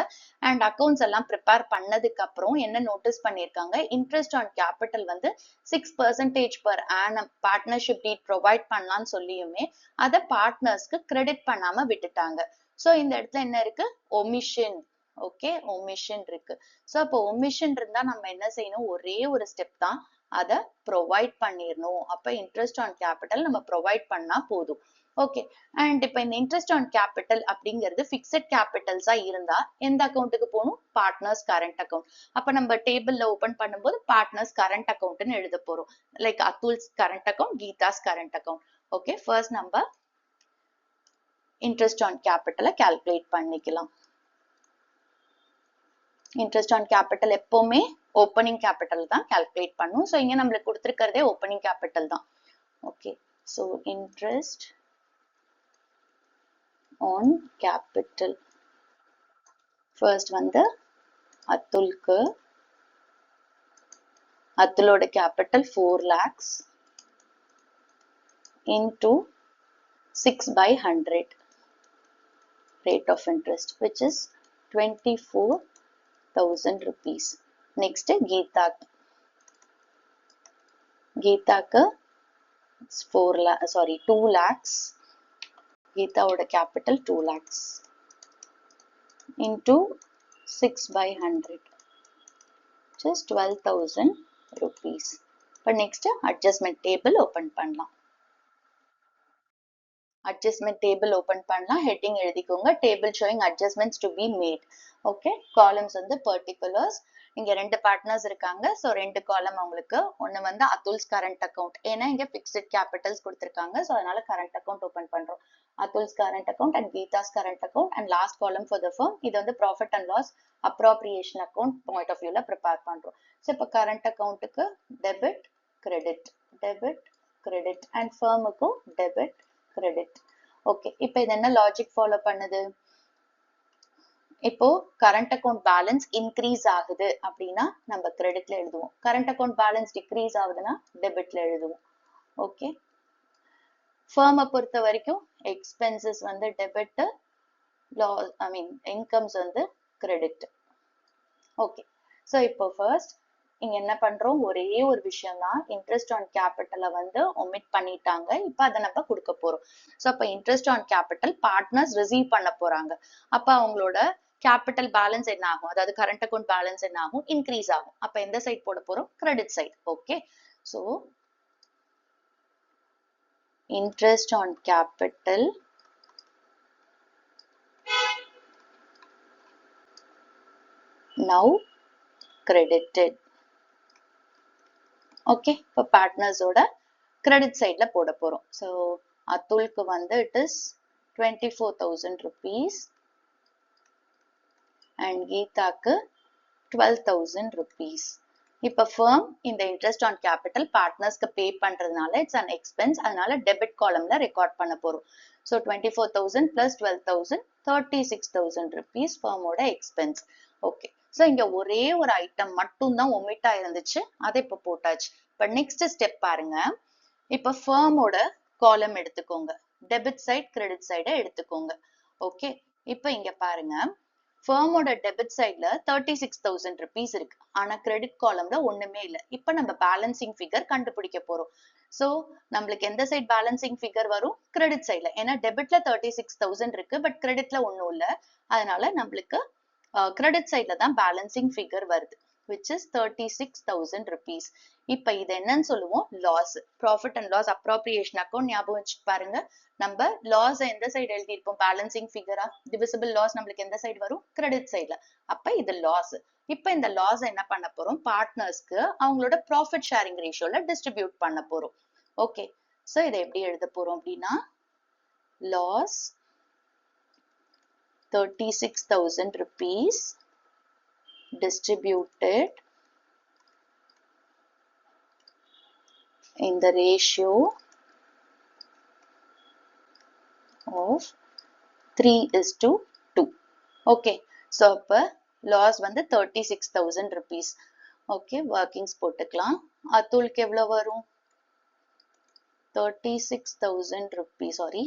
And accounts எல்லாம் ப்ரிப்பேர் பண்ணதுக்கு அப்புறம் என்ன நோட்டீஸ் பண்ணியிருக்காங்க, இன்ட்ரெஸ்ட் ஆன் கேபிட்டல் வந்து 6% per annum பார்ட்னர்ஷிப் டீட் ப்ரொவைட் பண்ணலாம்னு சொல்லியுமே அதை பார்ட்னர்ஸ்க்கு கிரெடிட் பண்ணாம விட்டுட்டாங்க. ஸோ இந்த இடத்துல என்ன இருக்கு, ஒமிஷன். ஓகே, ஒமிஷன் இருக்கு. ஸோ அப்போ ஒமிஷன் இருந்தா நம்ம என்ன செய்யணும், ஒரே ஒரு ஸ்டெப் தான், அதை ப்ரொவைட் பண்ணிடணும். அப்ப இன்ட்ரெஸ்ட் ஆன் கேபிட்டல் நம்ம ப்ரொவைட் பண்ணா போதும். ஓகே, அண்ட் இப்ப இந்த இன்ட்ரெஸ்ட் ஆன் கேபிட்டல் அப்படிங்கிறது பிக்சட் கேபிட்டல்ஸா இருந்தா எந்த அக்கௌண்ட்டுக்கு போகணும், பார்ட்னர்ஸ் கரண்ட் அக்கௌண்ட். அப்ப நம்ம டேபிள்ல ஓபன் பண்ணும்போது பார்ட்னர்ஸ் கரண்ட் அக்கௌண்ட்னு எழுத போறோம். Like Atul's current account, Geeta's current account. Okay, first நம்ம இன்ட்ரெஸ்ட் ஆன் கேபிட்டலை கால்குலேட் பண்ணிக்கலாம். இன்ட்ரெஸ்ட் ஆன் கேபிட்டல் எப்பவுமே ஓப்பனிங் கேபிட்டல் தான் கால்குலேட் பண்ணும். ஸோ இங்க நம்மளுக்கு கொடுத்துருக்கிறதே ஓப்பனிங் கேபிட்டல் தான். Okay, so interest on capital first வந்து அத்துல்க்கு, அத்துலோட capital 4 lakhs into 6/100 rate of interest which is 24,000 rupees. Next கீதாக்கு 2 lakhs, கீதாவோட capital 2 lakhs into 6/100 just 12,000 rupees. இப்போ நெக்ஸ்ட் அட்ஜஸ்ட்மெண்ட் டேபிள் ஓபன் பண்ணலாம். adjustment table open பண்ணலாம். Heading எழுதிக்கோங்க, table showing adjustments to be made. Okay, columns வந்து particulars. இங்க 2 partners இருக்காங்க. So 2 காலம் அவங்களுக்கு. ஒன்னு வந்து அத்துல்ஸ் கரண்ட் அக்கௌண்ட், ஏன்னா இங்க பிக்ஸ்ட் கேபிட்டல்ஸ் கொடுத்திருக்காங்க. ஸோ அதனால கரண்ட் அக்கௌண்ட் ஓபன் பண்றோம். Atul's current account and Geeta's current account and last column for the firm. இது வந்து profit and loss appropriation account point of வியூல ப்ரிப்பேர் பண்றோம். ஸோ இப்போ கரண்ட் அக்கௌண்ட்டுக்கு debit credit, debit credit, and ஃபர்முக்கும் டெபிட் கிரெடிட். ஓகே, இப்போ இது என்ன லாஜிக் ஃபாலோ பண்ணுது, இப்போ கரண்ட் அக்கௌண்ட் பேலன்ஸ் இன்க்ரீஸ் ஆகுது அப்படின்னா நம்ம கிரெடிட்ல எழுதுவோம், கரண்ட் அக்கௌண்ட் பேலன்ஸ் டிக்ரீஸ் ஆகுதுன்னா டெபிட்ல எழுதுவோம். ஓகே, ஃபர்மை பொறுத்த வரைக்கும் எக்ஸ்பென்சஸ் வந்து டெபிட், இன்கம்ஸ் வந்து கிரெடிட். ஓகே, ஸோ இப்போ ஃபர்ஸ்ட் இங்க என்ன பண்றோம், ஒரே ஒரு விஷயம் தான், இன்ட்ரெஸ்ட் ஆன் கேபிட்டலை வந்து ஒமிட் பண்ணிட்டாங்க. இப்போ அதை நம்ம கொடுக்க போறோம். ஸோ அப்போ interest on capital partners receive பண்ண போறாங்க. அப்போ அவங்களோட கேபிட்டல் பேலன்ஸ் என்ன ஆகும், அதாவது கரண்ட் அக்கௌண்ட் பேலன்ஸ் என்ன ஆகும், இன்க்ரீஸ் ஆகும். அப்ப எந்த சைட் போட போறோம், credit side. Okay, so interest on capital now credited. Okay, இப்போ பார்ட்னர்ஸோட கிரெடிட் சைட்ல போட போறோம். ஸோ அதுல்க்கு வந்து இட் இஸ் 24,000 rupees and கீதாக்கு 12,000 rupees. இப்போ firm இந்த interest on capital பார்ட்னர்ஸ்க்கு பே பண்றதுனால இட்ஸ் an expense, அதனால டெபிட் காலம்ல ரெக்கார்ட் பண்ண போறோம். ஸோ 24,000 plus 12,000 36,000 rupees firmோட எக்ஸ்பென்ஸ். ஓகே, ஸோ இங்க ஒரே ஒரு ஐட்டம் மட்டும் தான் ஒமிட் ஆயிருந்துச்சு, அதை இப்போ போட்டாச்சு. இப்போ நெக்ஸ்ட் ஸ்டெப் பாருங்க. இப்போ ஃபர்மோட காலம் எடுத்துக்கோங்க, டெபிட் சைட் கிரெடிட் சைடை எடுத்துக்கோங்க. ஓகே, இப்போ இங்க பாருங்க, ஃபர்மோட டெபிட் சைட்ல 36,000 rupees இருக்கு, ஆனா கிரெடிட் காலம்ல ஒண்ணுமே இல்லை. இப்போ நம்ம பேலன்சிங் ஃபிகர் கண்டுபிடிக்க போறோம். ஸோ நம்மளுக்கு எந்த சைட் பேலன்சிங் ஃபிகர் வரும்? கிரெடிட் சைட்ல. ஏன்னா டெபிட்ல 36,000 இருக்கு, பட் கிரெடிட்ல ஒன்றும் இல்லை, அதனால நம்மளுக்கு கிரெடிட் சைட்ல தான் பேலன்சிங் ஃபிகர் வருது, which is 36,000 rupees. இப்ப இது என்னன்னு சொல்லுவோம்? Loss. Profit and loss appropriation account ஞாபகம் வச்சு பாருங்க. நம்ம லாஸ் எந்த சைடு எழுதியிருப்போம்? பேலன்சிங் ஃபிகரா? டிவிசிபிள் லாஸ் நம்மளுக்கு எந்த சைடு வரும்? கிரெடிட் சைட்ல. அப்ப இது லாஸ். இப்ப இந்த லாஸ் என்ன பண்ண போறோம்? பார்ட்னர்ஸ்க்கு அவங்களோட ப்ராஃபிட் ஷேரிங் ரேஷியோல டிஸ்ட்ரிபியூட் பண்ண போறோம். ஓகே, சோ இதை எப்படி எழுத போறோம் அப்படின்னா, loss 36,000 rupees distributed in the ratio of 3:2. okay, so அப்ப loss வந்து 36,000 rupees. okay, workings போட்டுக்கலாம். அதுல்க்கு எவ்வளவு வரும்? 36,000 rupees, sorry,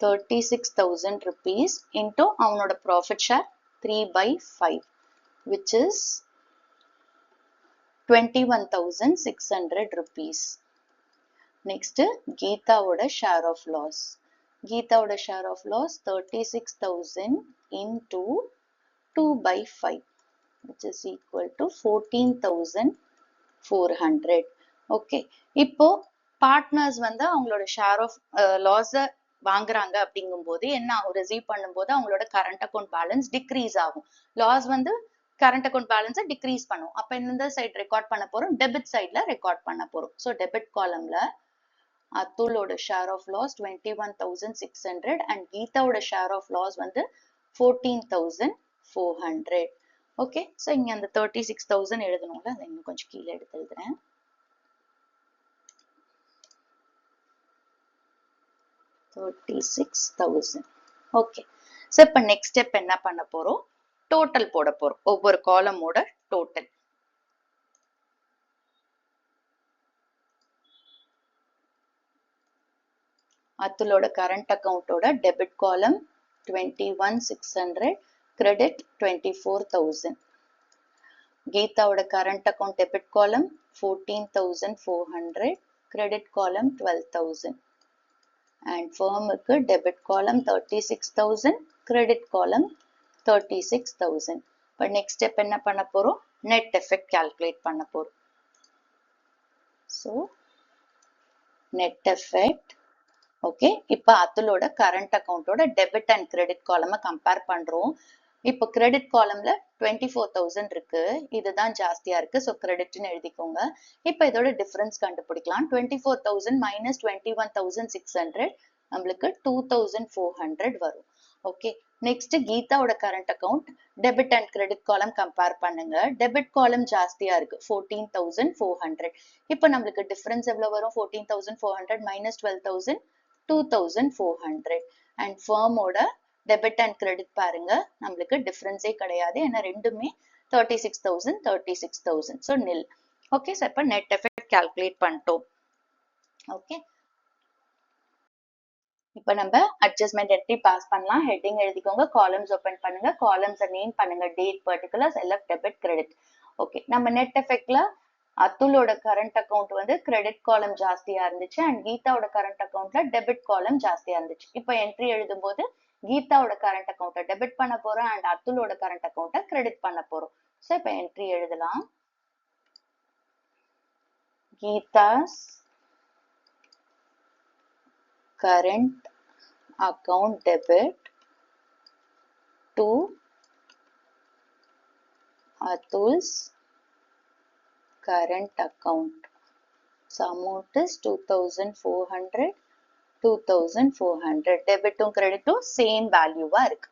36,000 rupees into அவனோட profit share 3/5, which is 21,600 rupees. Next, கீதாவோட share of loss. கீதாவோட share of loss 36,000 into 2/5, which is equal to 14,400. okay, இப்போ partners வந்து அவங்களோட share of லாஸ வாங்குறாங்க அப்படிங்கும் போது என்ன ஆகும்? ரிசீவ் பண்ணும்போது அவங்களோட கரண்ட் அக்கௌண்ட் பேலன்ஸ் டிக்ரீஸ் ஆகும். லாஸ் வந்து கரண்ட் அக்கௌண்ட் பேலன்ஸை டிக்ரீஸ் பண்ணும். அப்ப எந்த சைட் ரெக்கார்ட் பண்ண போறோம்? டெபிட் சைட்ல ரெக்கார்ட் பண்ண போறோம். ஸோ டெபிட் காலம்ல அதுலோட ஷேர் ஆஃப் லாஸ் 21,600 அண்ட் கீதாவோட ஷேர் ஆஃப் லாஸ் வந்து 14,400. ஓகே, ஸோ இங்க அந்த 36,000 எழுதணும்ல, அதை இன்னும் கொஞ்சம் கீழே எடுத்து எழுதுறேன். 36,000. ஓகே, ஸோ இப்போ நெக்ஸ்ட் ஸ்டெப் என்ன பண்ண போறோம்? டோட்டல் போட போறோம், ஒவ்வொரு காலமோட டோட்டல். அதுலோட கரண்ட் அக்கௌண்டோட டெபிட் காலம் 21,600, கிரெடிட் 24,000. கீதாவோட கரண்ட் அக்கௌண்ட் டெபிட் காலம் 14,400, கிரெடிட் காலம் 12,000. and firmக்கு டெபிட் காலம் 36,000, கிரெடிட் காலம் 36,000. இப்போ நெக்ஸ்ட் ஸ்டெப் என்ன பண்ண போறோம்? நெட் எஃபெக்ட் கால்குலேட் பண்ண போறோம். So net effect. ஓகே, இப்போ அதுலோட கரண்ட் அக்கௌண்டோட டெபிட் அண்ட் கிரெடிட் காலமை கம்பேர் பண்றோம். இப்போ கிரெடிட் காலம்ல 24,000 இருக்கு, இதுதான் ஜாஸ்தியா இருக்கு, ஸோ கிரெடிட்னு எழுதிக்கோங்க. இப்போ இதோட டிஃபரன்ஸ் கண்டுபிடிக்கலாம். 24,000 மைனஸ் 21,600 நம்மளுக்கு 2,400 வரும். ஓகே, நெக்ஸ்ட் கீதாவோட current account debit and credit column compare பண்ணுங்க. டெபிட் காலம் ஜாஸ்தியா இருக்கு, 14,400. இப்போ நம்மளுக்கு டிஃபரன்ஸ் எவ்வளவு வரும்? 14,400 மைனஸ் 12,000, 2,400. அண்ட் ஃபர்மோட டெபிட் அண்ட் கிரெடிட் பாருங்க, நம்மளுக்கு டிஃபரன்ஸே கிடையாது, ஏன்னா ரெண்டுமே 36,000 36,000, ஸோ நில். ஓகே, ஸோ இப்போ நெட் எஃபெக்ட் கால்குலேட் பண்ணிட்டோம். ஓகே, இப்போ நம்ம அட்ஜஸ்ட்மெண்ட் என்ட்ரி பாஸ் பண்ணலாம். ஹெட்டிங் எழுதிக்கோங்க, காலம்ஸ் ஓபன் பண்ணுங்க, காலம்ஸை நேம் பண்ணுங்க, date, particular, select debit, credit. Okay, நம்ம நெட் எஃபெக்ட்ல அதுலோட கரண்ட் அக்கௌண்ட் வந்து கிரெடிட் காலம் ஜாஸ்தியா இருந்துச்சு அண்ட் கீதாவோட கரண்ட் அக்கௌண்ட்ல டெபிட் காலம் ஜாஸ்தியா இருந்துச்சு. இப்போ என்ட்ரி எழுதும் போது கீதாவோட கரண்ட் அக்கௌண்ட்டை டெபிட் பண்ண போறோம் அண்ட் அதுலோட கரண்ட் அக்கௌண்ட்டை கிரெடிட் பண்ண போறோம். ஸோ இப்போ என்ட்ரி எழுதலாம். Geetha's current account debit to Atul's current account. So amount is 2400, 2400. Debit to credit to same value work.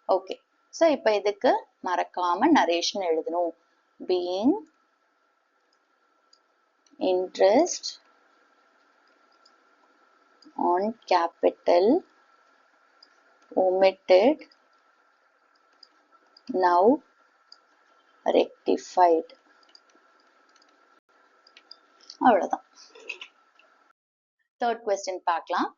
Okay. So இப்போ இதுக்கு மறக்காம narration எழுதணும். Being interest on capital omitted, now rectified. அவ்வளவுதான். Third question பார்க்கலாம்.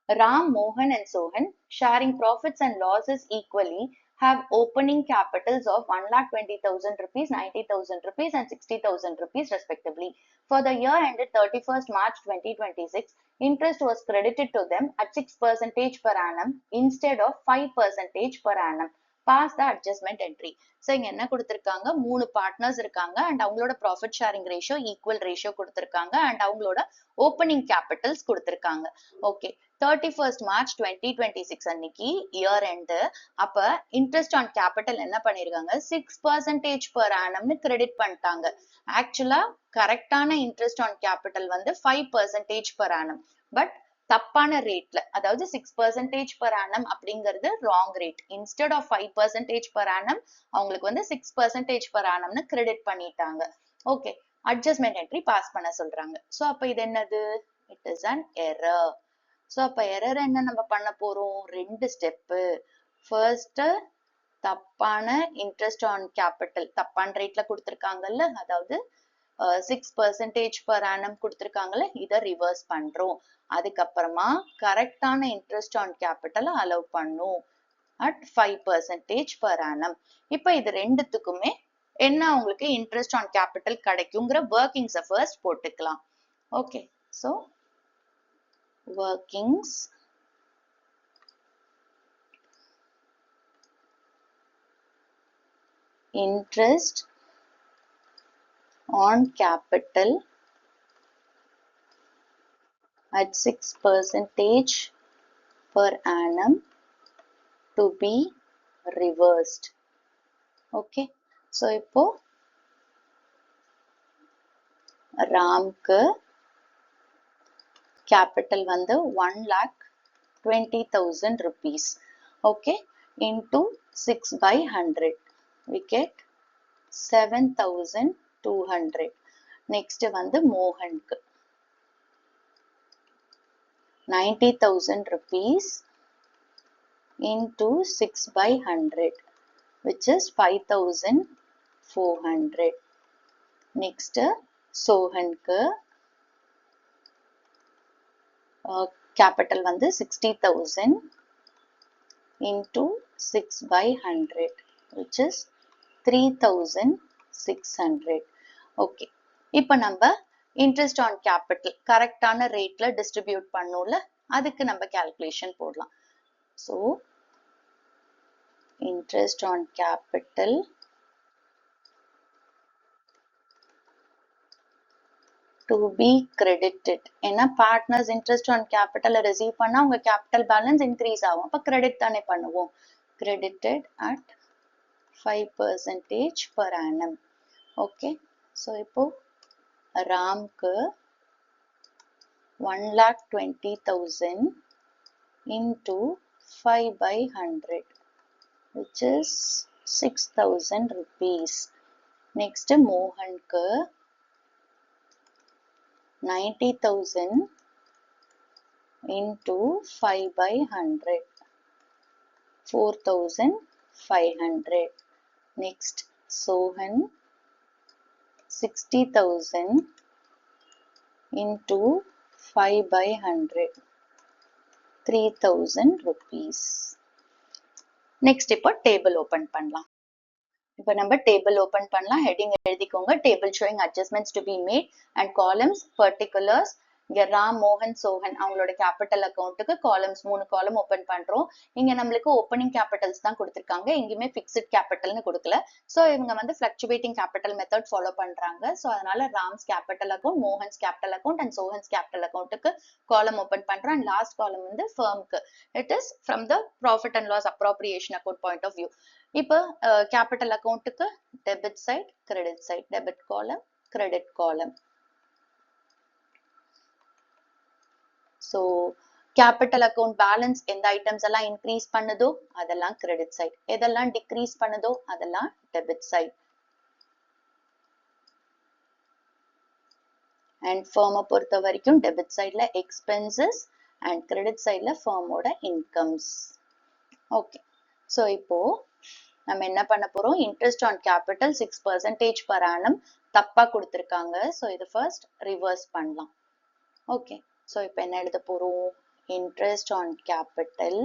Ram, Mohan and Sohan sharing profits and losses equally have opening capitals of 1,20,000 rupees, 90,000 rupees and 60,000 rupees respectively. For the year ended 31st March 2026, interest was credited to them at 6% per annum instead of 5% per annum. Pass the adjustment entry. So இங்க என்ன கொடுத்திருக்காங்க, மூணு partners இருக்காங்க and அவங்களோட profit sharing ratio equal ratio கொடுத்திருக்காங்க and அவங்களோட opening Capitals கொடுத்திருக்காங்க. Okay, 31st March 2026 அன்னைக்கு இயர் எண்டு. அப்ப இன்ட்ரெஸ்ட் ஆன் கேபிட்டல் என்ன பண்ணிருக்காங்க, 6% per annum கிரெடிட் பண்ணிட்டாங்க. ஆக்சுவலா கரெக்டான இன்ட்ரெஸ்ட் ஆன் கேபிட்டல் வந்து 5% per annum. பட் தப்பான ரேட்ல, அதாவது 6% per annum அப்படிங்கிறது wrong rate. Instead of 5% per annum அவங்களுக்கு வந்து 6% per annum கிரெடிட் பண்ணிட்டாங்க. ஓகே, அட்ஜஸ்ட்மெண்ட் என்ட்ரி பாஸ் பண்ண சொல்றாங்க. சோ அப்ப இது என்னது, இட் இஸ் an error. சோ அப்ப எரர் என்ன நம்ம பண்ண போறோம், ரெண்டு ஸ்டெப்பு. ஃபர்ஸ்ட் தப்பான இன்ட்ரெஸ்ட் ஆன் கேபிட்டல் தப்பான ரேட்ல கொடுத்திருக்காங்கல்ல, அதாவது 6% per annum கொடுத்திருக்காங்கல்ல, இதை ரிவர்ஸ் பண்றோம். அதுக்கப்புறமா கரெக்டான இன்ட்ரெஸ்ட் ஆன் கேபிட்டல் அலோவ் பண்ணும் at 5% per annum. இப்ப இது ரெண்டுத்துக்குமே என்ன உங்களுக்கு இன்ட்ரெஸ்ட் ஆன் கேபிட்டல் கிடைக்குங்கிற ஒர்க்கிங்ஸை ஃபர்ஸ்ட் போட்டுக்கலாம். Okay, so workings interest on capital at 6% per annum to be reversed. Okay, so இப்போ ராம்க்கு capital வந்து 1,20,000 rupees. Okay, into 6/100 we get 7,200. next வந்து மோகனுக்கு 90,000 rupees into 6/100 which is 5,400. next சோஹனுக்கு capital வந்து 60,000 into 6/100 which is 3,600. okay, இப்ப நம்ம interest on capital கரெக்டான ரேட்ல distribute பண்ணோம்ல, அதுக்கு நம்ம கால்குலேஷன் போடலாம். So interest on capital to be credited. ஏன்னா partners interest on capital receive பண்ணா உங்க கேபிட்டல் பேலன்ஸ் இன்க்ரீஸ் ஆகும். அப்ப கிரெடிட் தானே பண்ணுவோம். credited at 5% per annum. Okay, so இப்போ ராம்க்கு 1,20,000 into 5/100 which is 6,000 rupees. next மோகனுக்கு 90,000 into 5/100 4,500. next Sohan 60,000 into 5/100 3,000 rupees. next இப்போ table open பண்ணலாம். இப்போ நம்ம டேபிள் ஓபன் பண்ணலாம். ஹெட்டிங் எழுதிக்கோங்க, table showing adjustments to be made and columns particulars. இங்க ராம், மோகன், சோஹன் அவங்களோட கேபிட்டல் அக்கௌண்ட்டுக்கு காலம்ஸ் 3 காலம் ஓபன் பண்றோம். இங்க நம்மளுக்கு ஓப்பனிங் கேபிட்டல்ஸ் தான் கொடுத்திருக்காங்க, எங்கேயுமே பிக்ஸ்ட் கேபிட்டல்னு கொடுக்கல. சோ இவங்க வந்து ஃபிளக்சுவேட்டிங் கேபிட்டல் மெத்தட் ஃபாலோ பண்றாங்க. சோ அதனால Ram's capital account, Mohan's capital account and Sohan's capital அக்கௌண்ட்டுக்கு காலம் ஓபன் பண்றோம். அண்ட் லாஸ்ட் காலம் வந்து ஃபர்ம்க்கு, it is from the profit and loss appropriation account point of view. இப்போ கேபிட்டல் அக்கௌண்ட்டுக்கு debit side credit side, debit column credit column. So capital account balance எந்த items எல்லாம் increase பண்ணுதோ அதெல்லாம் credit side, எதெல்லாம் degrees பண்ணுதோ அதெல்லாம் டெபிட் சைட். அண்ட் ஃபர்மை பொறுத்த வரைக்கும் டெபிட் சைட்ல எக்ஸ்பென்சஸ் அண்ட் கிரெடிட் சைட்ல ஃபர்மோட இன்கம்ஸ். ஓகே, ஸோ இப்போ நம்ம என்ன பண்ண போறோம், interest on capital 6% per annum தப்பா கொடுத்துருக்காங்க. ஸோ இது ஃபர்ஸ்ட் ரிவர்ஸ் பண்ணலாம். ஓகே, ஸோ இப்போ என்ன எழுத போறோம், interest on capital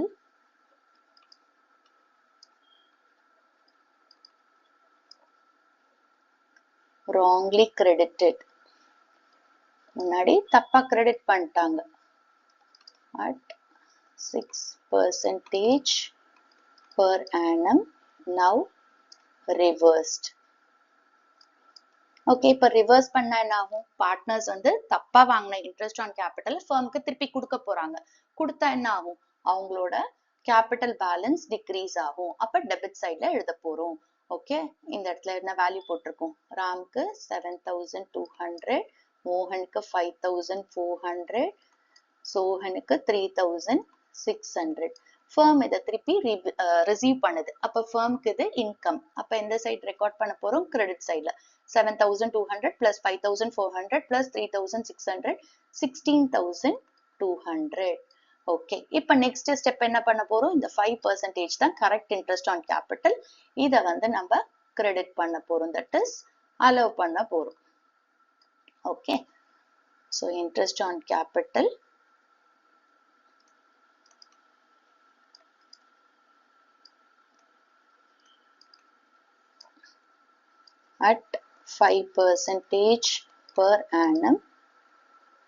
wrongly credited, முன்னாடி தப்பா கிரெடிட் பண்ணிட்டாங்க, at 6% per annum, now reversed. Okay, இப்போ ரிவர்ஸ் பண்ணா என்ன ஆகும், பார்ட்னர்ஸ் வந்து தப்பா வாங்கின இன்ட்ரெஸ்ட் ஆன் கேபிட்டல் ஃபர்முக்கு திருப்பி கொடுக்க போறாங்க. கொடுத்தா என்ன ஆகும், அவங்களோட கேபிட்டல் பேலன்ஸ் டிக்ரீஸ் ஆகும். அப்ப டெபிட் சைட்ல எழுத போறோம். ஓகே, இந்த இடத்துல என்ன வேல்யூ போட்டிருக்கோம், ராம்க்கு 7,200, மோகனுக்கு 5,400, சோஹனுக்கு 3,600. ஃபர்ம் இதை திருப்பி ரிசீவ் பண்ணுது. அப்ப ஃபர்முக்கு இது இன்கம். அப்ப எந்த சைட் ரெக்கார்ட் பண்ண போறோம், கிரெடிட் சைட்ல 7,200 plus 5,400 plus 3,600, 16,200. ஓகே, இப்ப நெக்ஸ்ட் ஸ்டெப் என்ன பண்ண போறோம், இந்த 5% தான் கரெக்ட் இன்ட்ரெஸ்ட் ஆன் கேபிட்டல். இதை வந்து நம்ம கிரெடிட் பண்ண போறோம், தட் இஸ் அலோவ் பண்ண போறோம். Okay, so interest on capital at 5% per annum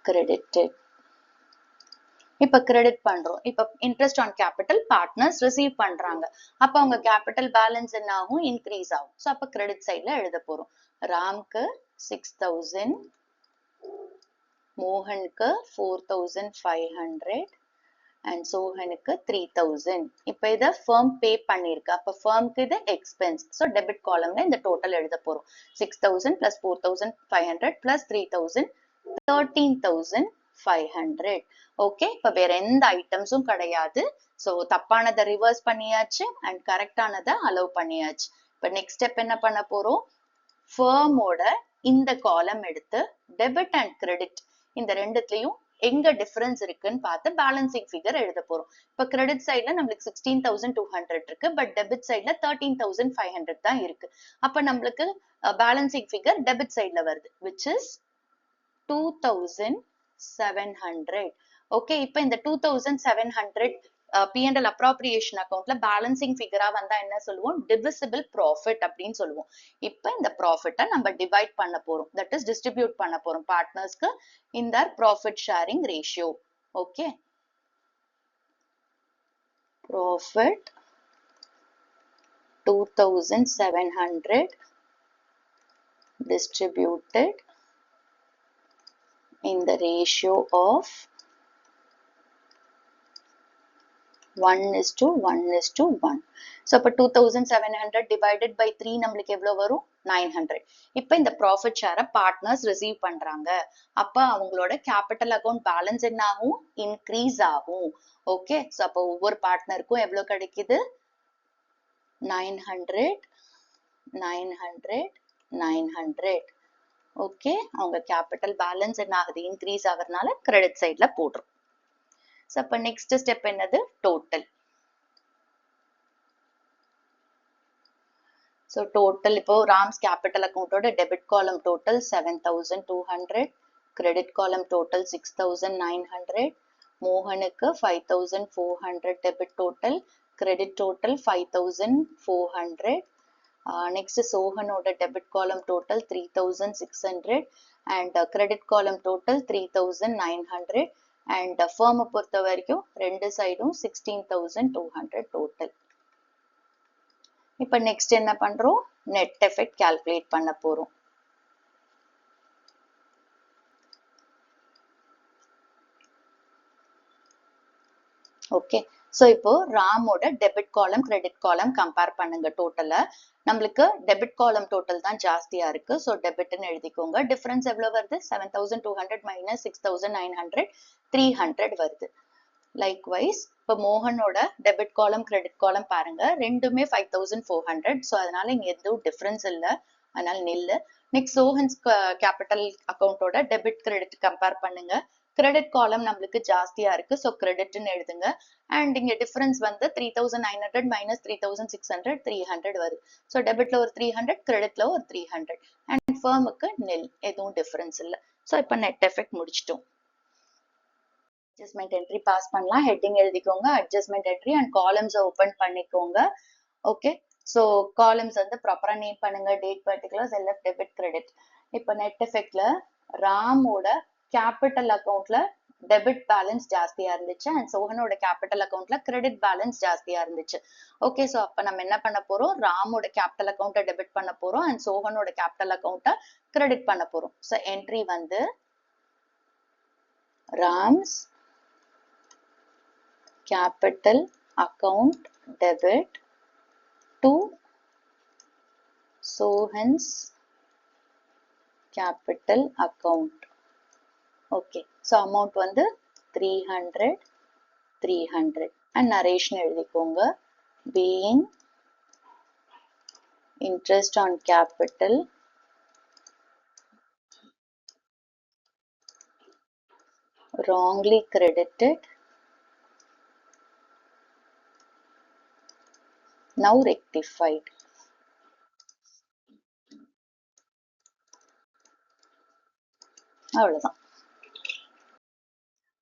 credited. இப்ப கிரெடிட் பண்றோம். இப்ப interest on capital partners receive பண்றாங்க. அப்ப அவங்க கேபிட்டல் பேலன்ஸ் என்ன ஆகும், இன்க்ரீஸ் ஆகும். ஸோ அப்ப கிரெடிட் சைட்ல எழுத போறோம். ராம்க்கு 6,000, மோகனுக்கு 4,500 அண்ட் சோஹனுக்கு 3,000. இப்ப இத ஃபர்ம் பே பண்ணிருக்கு. அப்ப ஃபர்முக்கு இது எக்ஸ்பென்ஸ். ஸோ டெபிட் காலம்ல இந்த டோட்டல் எழுத போறோம். 6,000 plus 4,500 plus 3,000, 13,500. ஓகே, இப்ப வேற எந்த ஐட்டம்ஸும் கிடையாது. ஸோ தப்பானதை ரிவர்ஸ் பண்ணியாச்சு அண்ட் கரெக்டானதை அலோவ் பண்ணியாச்சு. இப்ப நெக்ஸ்ட் ஸ்டெப் என்ன பண்ண போறோம், ஃபர்மோட இந்த காலம் எடுத்து டெபிட் அண்ட் கிரெடிட் இந்த ரெண்டுத்துலயும் எங்க டிஃபரன்ஸ் இருக்குன்னு பார்த்து பேலன்சிங் ஃபிகர் எழுத போறோம். இப்ப கிரெடிட் சைட்ல நம்மளுக்கு 16,200 இருக்கு, பட் டெபிட் சைட்ல 13,500 தான் இருக்கு. அப்ப நம்மளுக்கு பேலன்சிங் ஃபிகர் டெபிட் சைட்ல வருது, which is 2,700. ஓகே, இப்ப இந்த 2,700 P&L appropriation அக்கௌண்ட்ல பேலன்சிங் ஃபிகரா வந்தா என்ன சொல்லுவோம், டிவிசிபிள் ப்ராஃபிட் அப்படின்னு சொல்லுவோம். இப்ப இந்த ப்ராஃபிட்டை நம்ம டிவைட் பண்ண போறோம், தட் இஸ் டிஸ்ட்ரிபியூட் பண்ண போறோம் பார்ட்னர்ஸ்க்கு in their profit sharing ratio. Okay, profit 2,700 distributed in the ratio of 1:1:1. So அப்ப 2,700 divided by 3 நம்மளுக்கு எவ்வளவு வரும், 900. இப்ப இந்த ப்ராஃபிட் ஷேரை பார்ட்னர்ஸ் ரிசீவ் பண்றாங்க. அப்ப அவங்களோட கேபிட்டல் அக்கௌண்ட் பேலன்ஸ் என்ன ஆகும், இன்க்ரீஸ் ஆகும். ஓகே, ஸோ அப்போ ஒவ்வொரு பார்ட்னருக்கும் எவ்வளவு கிடைக்குது, 900, 900, 900. ஓகே, அவங்க கேபிட்டல் பேலன்ஸ் என்ன ஆகுது, இன்க்ரீஸ் ஆகுறதுனால கிரெடிட் சைட்ல போடுறோம். ஸோ அப்ப நெக்ஸ்ட் ஸ்டெப் என்னது, டோட்டல். ஸோ டோட்டல் இப்போ ராம்ஸ் கேபிட்டல் அக்கௌண்டோட debit column total 7,200, credit column total 6,900, மோகனுக்கு 5,400 debit total, credit total 5,400. Next சோஹனோட debit column total 3,600 and credit column total 3,900 and ஃபர்மை பொறுத்த வரைக்கும் ரெண்டு சைடும் 16,200 டோட்டல். இப்ப நெக்ஸ்ட் என்ன பண்றோம், நெட் எஃபெக்ட் கால்குலேட் பண்ண போறோம். ஓகே, ஸோ இப்போ ராமோட debit column credit column compare பண்ணுங்க. டோட்டலை நம்மளுக்கு டெபிட் காலம் டோட்டல் தான் ஜாஸ்தியா இருக்கு. ஸோ டெபிட்னு எழுதிக்கோங்க. டிஃபரன்ஸ் எவ்வளவு வருது? 7200 மைனஸ் 6900 300 வருது. லைக்வைஸ் இப்போ மோகனோட டெபிட் காலம் கிரெடிட் காலம் பாருங்க, ரெண்டுமே 5400. ஸோ அதனால இங்க எதுவும் டிஃபரன்ஸ் இல்லை, அதனால நில்லு. நெக்ஸ்ட் சோஹன்ஸ் கேபிட்டல் அக்கௌண்டோட டெபிட் கிரெடிட் கம்பேர் பண்ணுங்க. கிரெடிட் காலம் நம்மளுக்கு ஜாஸ்தியா இருக்கு, ஸோ கிரெடிட்னு எழுதுங்க. அண்ட் இங்க டிஃபரன்ஸ் வந்து 3900 மைனஸ் 3600 300 வருது. ஸோ டெபிட்ல ஒரு 300, கிரெடிட்ல ஒரு 300. அண்ட் ஃபர்முக்கு நில், எதுவும் டிஃபரன்ஸ் இல்லை. ஸோ இப்போ நெட் எஃபெக்ட் முடிச்சிட்டோம். அட்ஜஸ்ட்மெண்ட் என்ட்ரி பாஸ் பண்ணலாம். ஹெட்டிங் எழுதிக்கோங்க, adjustment entry and columns open பண்ணிக்கோங்க. ஓகே, ஸோ காலம்ஸ் வந்து ப்ராப்பரா நேம் பண்ணுங்க. Date, particulars, LF, debit, credit. இப்போ நெட் எஃபெக்ட்ல ராமோட கேபிட்டல் அக்கௌண்ட்ல டெபிட் பேலன்ஸ் ஜாஸ்தியா இருந்துச்சு அண்ட் சோஹனோட கேபிட்டல் அக்கௌண்ட்ல கிரெடிட் பேலன்ஸ் ஜாஸ்தியா இருந்துச்சு. ஓகே, ஸோ அப்ப நம்ம என்ன பண்ண போறோம்? ராமோட கேபிட்டல் அக்கௌண்ட்டை டெபிட் பண்ண போறோம் அண்ட் சோஹனோட கேபிட்டல் அக்கௌண்ட்டை கிரெடிட் பண்ண போறோம். ஸோ என்ட்ரி வந்து rams capital account debit to Sohan's capital account. Okay, so amount வந்து 300 and narration எழுதிக்கோங்க. Being interest on capital wrongly credited, now rectified. அவ்வளவுதான்.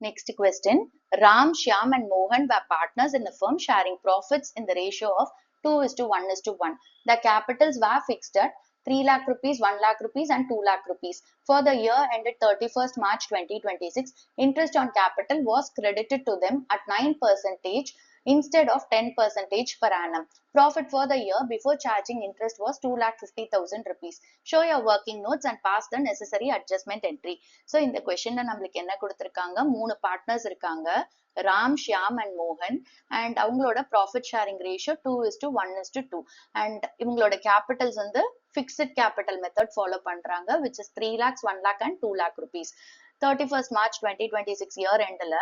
Next question. Ram, Shyam and Mohan were partners in the firm sharing profits in the ratio of 2:1:1. The capitals were fixed at 3 lakh rupees, 1 lakh rupees and 2 lakh rupees. For the year ended 31st March 2026, interest on capital was credited to them at 9% instead of 10% per annum. Profit for the year before charging interest was 2,50,000 rupees. Show your working notes and pass the necessary adjustment entry. So இந்த questionல நம்மளுக்கு என்ன கொடுத்திருக்காங்க? 3 partners இருக்காங்க, Ram, Shyam and மோகன். And அவங்களோட profit sharing ratio 2:1:2. And இவங்களோட Capitals வந்து fixed capital method follow பண்றாங்க, which is 3 lakhs, 1 lakh and 2 lakh rupees. 31st March 2026 year எண்ட்ல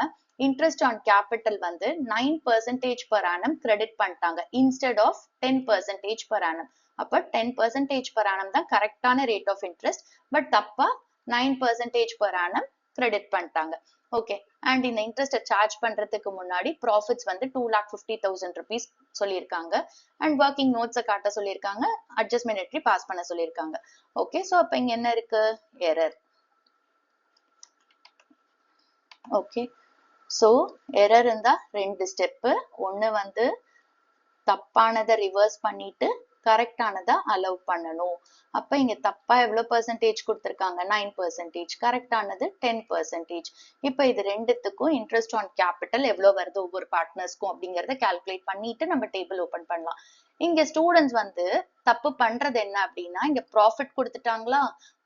இன்ட்ரெஸ்ட் ஆன் கேபிட்டல் வந்து 9% per annum கிரெடிட் பண்ணிட்டாங்க இன்ஸ்டெட் ஆஃப் 10% per annum. அப்ப 10% per annum தான் கரெக்டான rate of interest, but தப்பா 9% per annum credit பண்ணிட்டாங்க. Okay, and இந்த இன்ட்ரெஸ்ட்டை charge பண்றதுக்கு முன்னாடி ப்ராஃபிட்ஸ் வந்து 2,50,000 rupees சொல்லியிருக்காங்க அண்ட் ஒர்க்கிங் நோட்ஸை காட்ட சொல்லியிருக்காங்க, அட்ஜஸ்ட்மெண்ட் என்ட்ரி பாஸ் பண்ண சொல்லியிருக்காங்க. ஓகே, ஸோ அப்ப இங்க என்ன இருக்கு? எரர். ஓகே, ஸோ எரர் இருந்தா 2 ஸ்டெப்பு. ஒன்று வந்து தப்பானதை ரிவர்ஸ் பண்ணிட்டு கரெக்டானதை அலோவ் பண்ணணும். அப்ப இங்க தப்பா எவ்வளவு பெர்சன்டேஜ் கொடுத்திருக்காங்க? 9%. கரெக்டானது 10%. இப்ப இது ரெண்டுத்துக்கும் இன்ட்ரெஸ்ட் ஆன் கேபிட்டல் எவ்வளவு வருது ஒவ்வொரு பார்ட்னர்ஸ்க்கும் அப்படிங்கறத கால்குலேட் பண்ணிட்டு நம்ம டேபிள் ஓபன் பண்ணலாம். இங்க ஸ்டூடெண்ட்ஸ் வந்து தப்பு பண்றது என்ன அப்படின்னா, இங்க ப்ராஃபிட் கொடுத்துட்டாங்களா,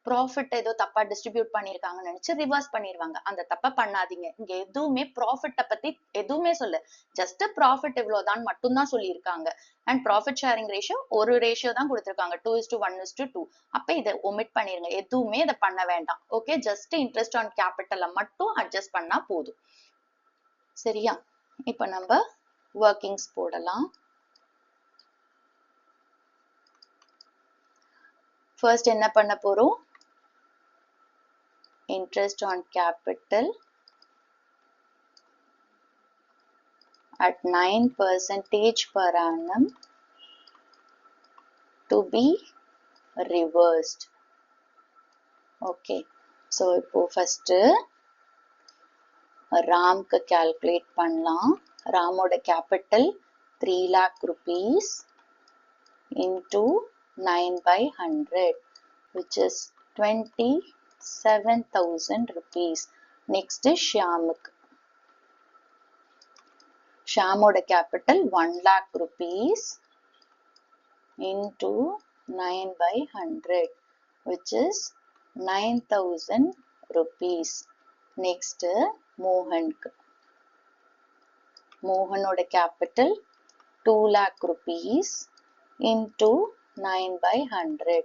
ப்ராஃபிட் ஏதோ தப்பா டிஸ்ட்ரிபியூட் பண்ணிருக்காங்கன்னு நினைச்சு ரிவர்ஸ் பண்ணிடுவாங்க. அந்த தப்ப பண்ணாதீங்க. இங்க எதுவுமே ப்ராஃபிட்ட பத்தி எதுவுமே சொல்ல, ஜஸ்ட் ப்ராஃபிட் இவ்வளவுதான் மட்டும்தான் சொல்லியிருக்காங்க. அண்ட் ப்ராஃபிட் ஷேரிங் ரேஷியோ ஒரு ரேஷியோ தான் கொடுத்திருக்காங்க, 2:1:2. அப்ப இதை ஒமிட் பண்ணிருங்க, எதுவுமே இதை பண்ண வேண்டாம். ஓகே, ஜஸ்ட் இன்ட்ரெஸ்ட் ஆன் கேபிட்டலை மட்டும் அட்ஜஸ்ட் பண்ணா போதும். சரியா? இப்ப நம்ம ஒர்க்கிங்ஸ் போடலாம். ஃபர்ஸ்ட் என்ன பண்ண போறோம்? interest on capital at 9% per annum to be reversed. Okay, so இப்போ first ராம்க்கு calculate பண்ணலாம். ராமோட capital 3 lakh rupees into 9/100, which is 27,000 rupees. Next is ஷியாமுக்கு. ஷியாமோட capital 1 lakh rupees into 9/100, which is 9,000 rupees. Next மோகனுக்கு மோகனோட capital 2 lakh rupees into 9 by 100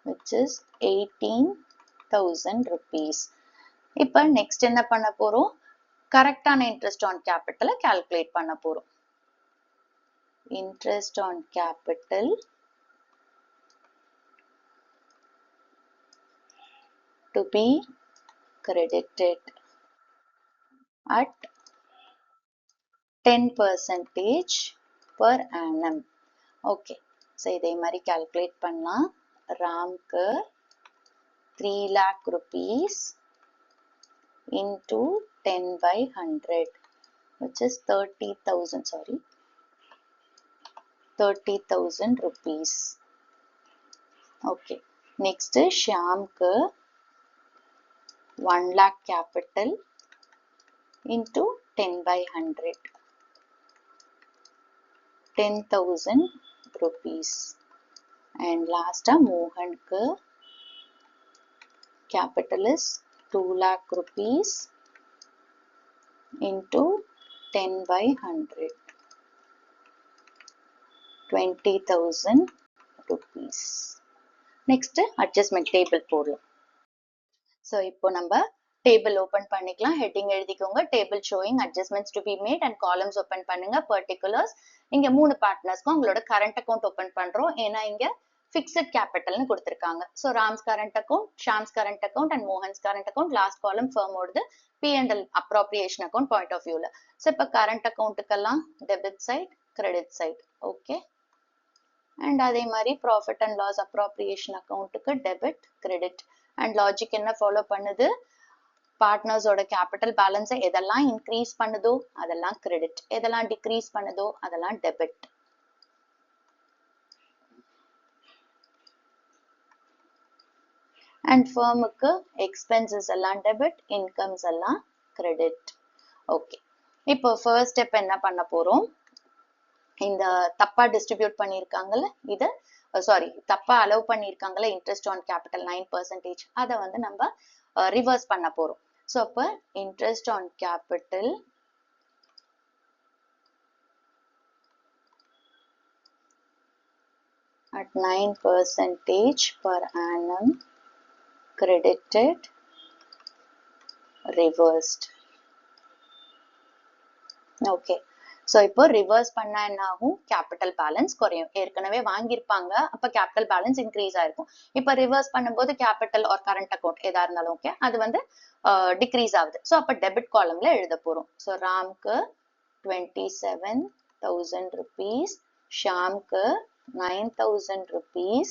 which is 18,000 rupees. இப்ப next என்ன பண்ண போறோம்? கரெக்டான interest on capital calculate பண்ண போறோம். Interest on capital to be credited at 10% per annum. Okay. So இதே மாதிரி calculate பண்ணலாம். ராம்க்கு 3 lakh rupees into 10 by 100 which is 30,000 sorry 30,000 rupees. Okay. Next Shyamக்கு 1 lakh capital into 10 by 100 10,000 rupees. And last Mohanku capital is 2 lakh rupees into 10 by 100 20,000 rupees. Next adjustment table போடலாம். So இப்போ நம்ம table open பண்ணிக்கலாம். heading எழுதிக்கோங்க. table showing adjustments to be made and columns open பண்ணுங்க. particulars இங்க 3 பார்ட்னர்ஸ்க்கு உங்களோட current account open பண்றோம். ஏன்னா இங்க fixed capital னு கொடுத்திருக்காங்க. So Ram's current account, Shyam's current account and Mohan's current account. last column firm ஓடுது P&L appropriation account point of view ல. So இப்ப current accountக்கெல்லாம் debit side, credit side. Okay. And அதே மாதிரி profit and loss appropriation accountக்கு debit, credit. And logic என்ன follow பண்ணுது? Partners ஓட capital balance எதெல்லாம் increase பண்ணுதோ அதெல்லாம் credit, எதெல்லாம் decrease பண்ணுதோ அதெல்லாம் debit. And firmக்கு expenses எல்லாம் debit, incomes எல்லாம் credit. Okay. இப்போ first step என்ன பண்ண போறோம்? இந்த தப்பா distribute பண்ணிருக்காங்கல்ல இத சாரி தப்பா allow பண்ணிருக்காங்கல்ல interest on capital 9% அத வந்து நம்ம reverse பண்ண போறோம். So அப்ப interest on capital at 9% per annum credited reversed. Okay. So இப்போ reverse பண்ணா என்ன ஆகும்? capital balance குறையும். ஏற்கனவே வாங்கியிருப்பாங்க அப்ப capital balance increase ஆயிருக்கும். இப்ப reverse பண்ணும்போது capital or current account எதா இருந்தாலும் okay அது வந்து decrease ஆகுது. So அப்ப debit column ல எழுத போறோம். So ராம்க்கு 27,000 rupees, ஷாம்க்கு 9,000 rupees,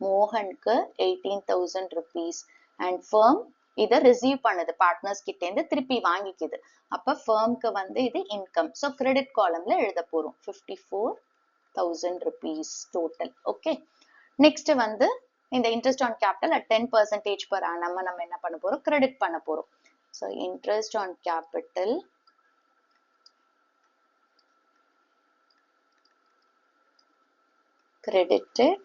மோகனுக்கு 18,000 rupees and firm இத receive பண்ணுது partners கிட்ட இருந்து திருப்பி வாங்கிக்குது. அப்ப firmக்கு வந்து இது income. So credit column ல எழுத போறோம் 54,000 rupees total. Okay. Next வந்து இந்த interest on capital at 10% per annum நம்ம என்ன பண்ண போறோம்? Credit பண்ண போறோம். So interest on capital credited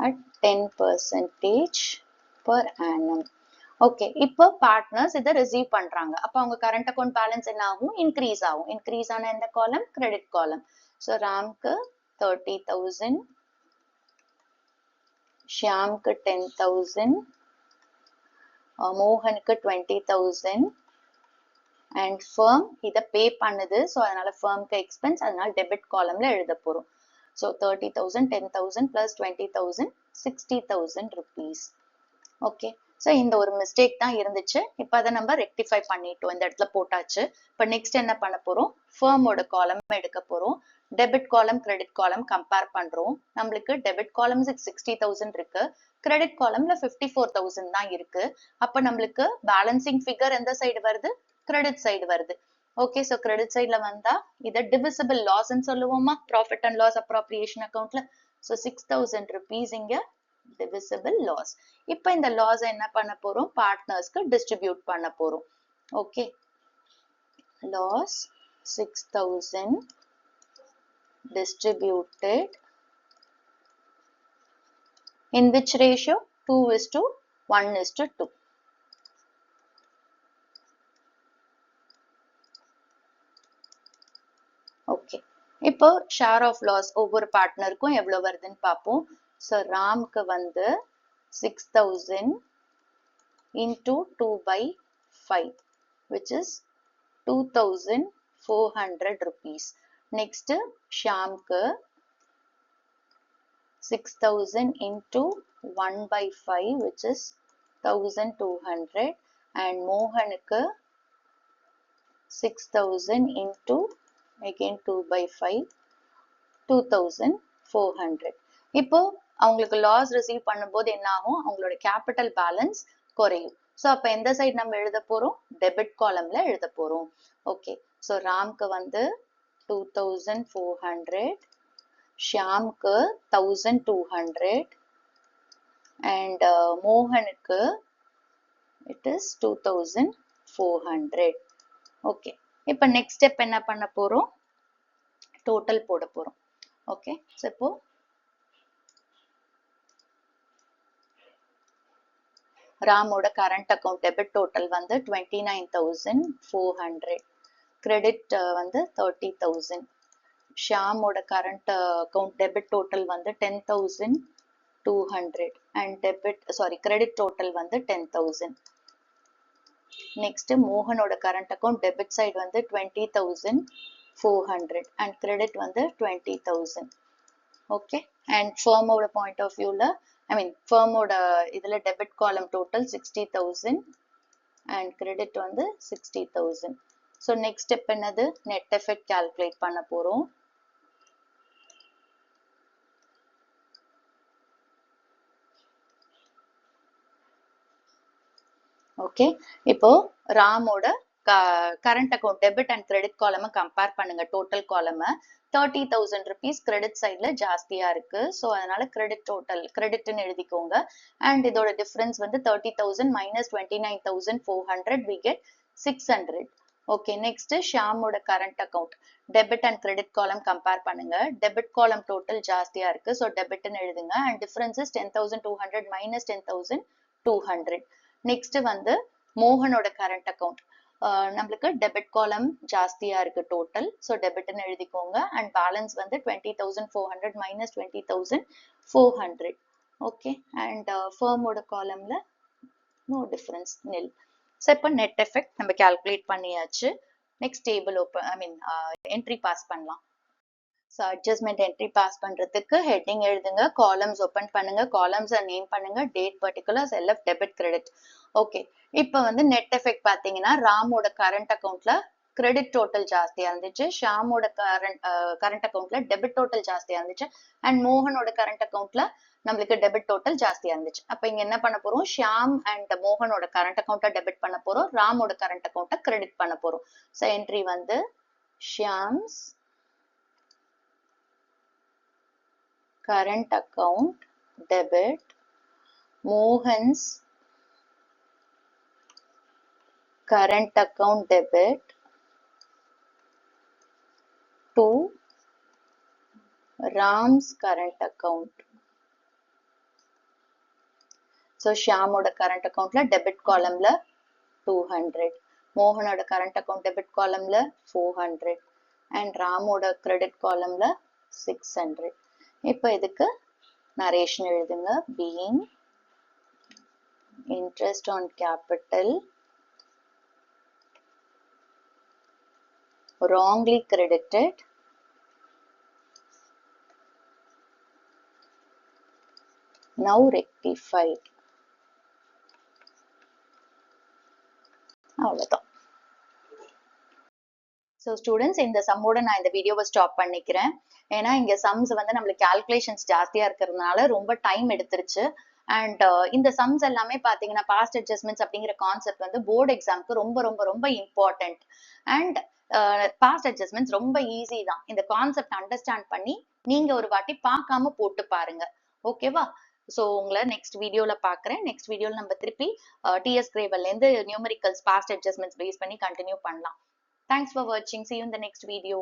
at 10% per annum. Okay. இப்போ partners இத receive பண்றாங்க. அப்ப அவங்க current account balance என்ன ஆகும்? Increase ஆகும். Increase ஆன எந்த column? Credit column. So ராம்க்கு 30,000, ஷியாம்க்கு 10,000, மோகனுக்கு 20,000 and firm இத pay பண்ணுது. So அதனால firmக்கு expense அதனால debit column ல எழுத போறோம். So 30,000, 10,000 plus 20,000, 60,000 rupees. Okay. So இந்த ஒரு mistake தான் இருந்துச்சு. இப்ப அத நம்ம rectify பண்ணிட்டோம். இந்த இடத்துல போட்டாச்சு. இப்ப next என்ன பண்ண போறோம்? firm ஓட column எடுக்க போறோம். debit column, credit column compare பண்றோம். நம்மளுக்கு debit column 60,000 இருக்கு. credit column ல 54,000 தான் இருக்கு. அப்ப நம்மளுக்கு balancing figure எந்த side வருது? credit side வருது. Okay. So credit side ல வந்தா இத divisible loss ன்னு சொல்லுவோமா? profit and loss appropriation account ல. So 6,000 rupees இங்க divisible loss. இப்ப இந்த loss என்ன பண்ண போறோம்? partnersக்கு distribute பண்ண போறோம். Okay. Loss 6,000 distributed in which ratio? 2:1:2. இப்போ ஷேர் ஆஃப் லாஸ் ஒவ்வொரு பார்ட்னருக்கும் எவ்வளவு வருதுன்னு பார்ப்போம். ஸோ ராம்க்கு வந்து 6000 into 2 by 5 which is 2400 rupees. Next Shyamku 6000 into 1 by 5 which is 1200 and Mohanukku 6000 into again 2 by 5 2400. இப்போ அவங்களுக்கு லாஸ் ரிசீவ் பண்ணும்போது என்ன ஆகும், அவங்களோட கேபிட்டல் பேலன்ஸ் குறையும். ஸோ அப்போ எந்த சைடு நம்ம எழுத போறோம், டெபிட் காலம்ல எழுத போறோம். ஓகே, ஸோ ராம்க்கு வந்து 2400, ஷியாம்க்கு 1200 and மோகனுக்கு இட் இஸ் 2400. ஓகே, இப்போ நெக்ஸ்ட் ஸ்டெப் என்ன பண்ண போறோம், டோட்டல் போட போறோம். ஓகே, ஸோ இப்போ ராமோட கரண்ட் அக்கௌண்ட் டெபிட் டோட்டல் வந்து 29400, கிரெடிட் வந்து 30000. ஷியாமோட கரண்ட் அக்கௌண்ட் டெபிட் டோட்டல் வந்து 10200 அண்ட் கிரெடிட் டோட்டல் வந்து 10000. நெக்ஸ்ட் மோகனோட கரண்ட் அக்கௌண்ட் டெபிட் சைடு வந்து 20400 அண்ட் கிரெடிட் வந்து 20000. ஓகே, அண்ட் ஃபர்மோட பாயிண்ட் ஆஃப் வியூல ஃபர்மோட இதுல debit column total 60000 and credit வந்து 60000. ஸோ நெக்ஸ்ட் ஸ்டெப் என்னது, நெட் எஃபெக்ட் கால்குலேட் பண்ண போறோம். ஓகே, இப்போ ராமோட current account debit and credit காலமை கம்பேர் பண்ணுங்க. டோட்டல் காலமை 30,000 rupees கிரெடிட் சைட்ல ஜாஸ்தியா இருக்கு. ஸோ அதனால கிரெடிட் டோட்டல் கிரெடிட்னு எழுதிக்கோங்க. அண்ட் இதோட டிஃபரன்ஸ் வந்து 30,000 minus 29,400 we get 600. Okay, next ஷியாமோட current account debit and credit column compare பண்ணுங்க. டெபிட் காலம் டோட்டல் ஜாஸ்தியா இருக்கு, ஸோ டெபிட்னு எழுதுங்க. And difference is 10,200 minus 10,200. Next வந்து மோகனோட கரண்ட் அக்கௌண்ட் நம்மளுக்கு டெபிட் காலம் ஜாஸ்தியா இருக்கு டோட்டல், ஸோ டெபிட்னு எழுதிக்கோங்க. அண்ட் பேலன்ஸ் வந்து 20,400 minus 20,400. ஓகே, அண்ட் ஃபர்மோட காலம்ல நோ டிஃபரன்ஸ், நில். ஸோ இப்போ நெட் எஃபெக்ட் நம்ம கால்குலேட் பண்ணியாச்சு. நெக்ஸ்ட் டேபிள் என்ட்ரி பாஸ் பண்ணலாம். ஸோ அட்ஜஸ்ட்மெண்ட் என்ட்ரி பாஸ் பண்றதுக்கு ஹெட்டிங் எழுதுங்க, காலம்ஸ் ஓப்பன் பண்ணுங்க, காலம்ஸை நேம் பண்ணுங்க, date, particulars, LF, debit, credit. Okay, இப்போ வந்து நெட் எஃபெக்ட் பார்த்தீங்கன்னா ராமோட கரண்ட் அக்கௌண்ட்ல கிரெடிட் டோட்டல் ஜாஸ்தியா இருந்துச்சு, ஷியாமோட கரண்ட் அக்கௌண்ட்ல டெபிட் டோட்டல் ஜாஸ்தியா இருந்துச்சு, அண்ட் மோகனோட கரண்ட் அக்கௌண்ட்ல நம்மளுக்கு டெபிட் டோட்டல் ஜாஸ்தியா இருந்துச்சு. அப்ப இங்க என்ன பண்ண போறோம், ஷியாம் அண்ட் மோகனோட கரண்ட் அக்கௌண்ட்டை டெபிட் பண்ண போறோம், ராமோட கரண்ட் அக்கௌண்ட்டை கிரெடிட் பண்ண போறோம். ஸோ என்ட்ரி வந்து Shyam's current account debit, Mohan's current account debit to Ram's current account. So Shyamோட current accountல debit columnல 200, மோகனோட current account debit columnல 400 and ராமோட credit columnல 600. இப்போ இதுக்கு நரேஷன் எழுதுங்க. being interest on capital wrongly credited now rectified. அவ்வளவுதான். So students, இந்த சம்மோட நான் இந்த வீடியோவை stop பண்ணிக்கிறேன். ஏன்னா இங்க சம்ஸ் வந்து நம்மளுக்கு கால்குலேஷன்ஸ் ஜாஸ்தியா இருக்கிறதுனால ரொம்ப டைம் எடுத்துருச்சு. அண்ட் இந்த சம்ஸ் எல்லாமே பாத்தீங்கன்னா பாஸ்ட் அட்ஜஸ்ட்மெண்ட்ஸ் அப்படிங்கிற கான்செப்ட் வந்து போர்டு எக்ஸாம்க்கு ரொம்ப ரொம்ப ரொம்ப இம்பார்ட்டன்ட். அண்ட் பாஸ்ட் அட்ஜஸ்ட்மெண்ட்ஸ் ரொம்ப ஈஸி தான். இந்த கான்செப்ட் அண்டர்ஸ்டாண்ட் பண்ணி நீங்க ஒரு வாட்டி பார்க்காம போட்டு பாருங்க. ஓகேவா? ஸோ உங்களை நெக்ஸ்ட் வீடியோல பாக்குறேன். நெக்ஸ்ட் வீடியோல நம்ம திருப்பி டிஎஸ் கிரேவல்ல இருந்து நியூமெரிக்கல்ஸ் பாஸ்ட் அட்ஜஸ்ட்மெண்ட்ஸ் பேஸ் பண்ணி கண்டினியூ பண்ணலாம். Thanks for watching. See you in the next video.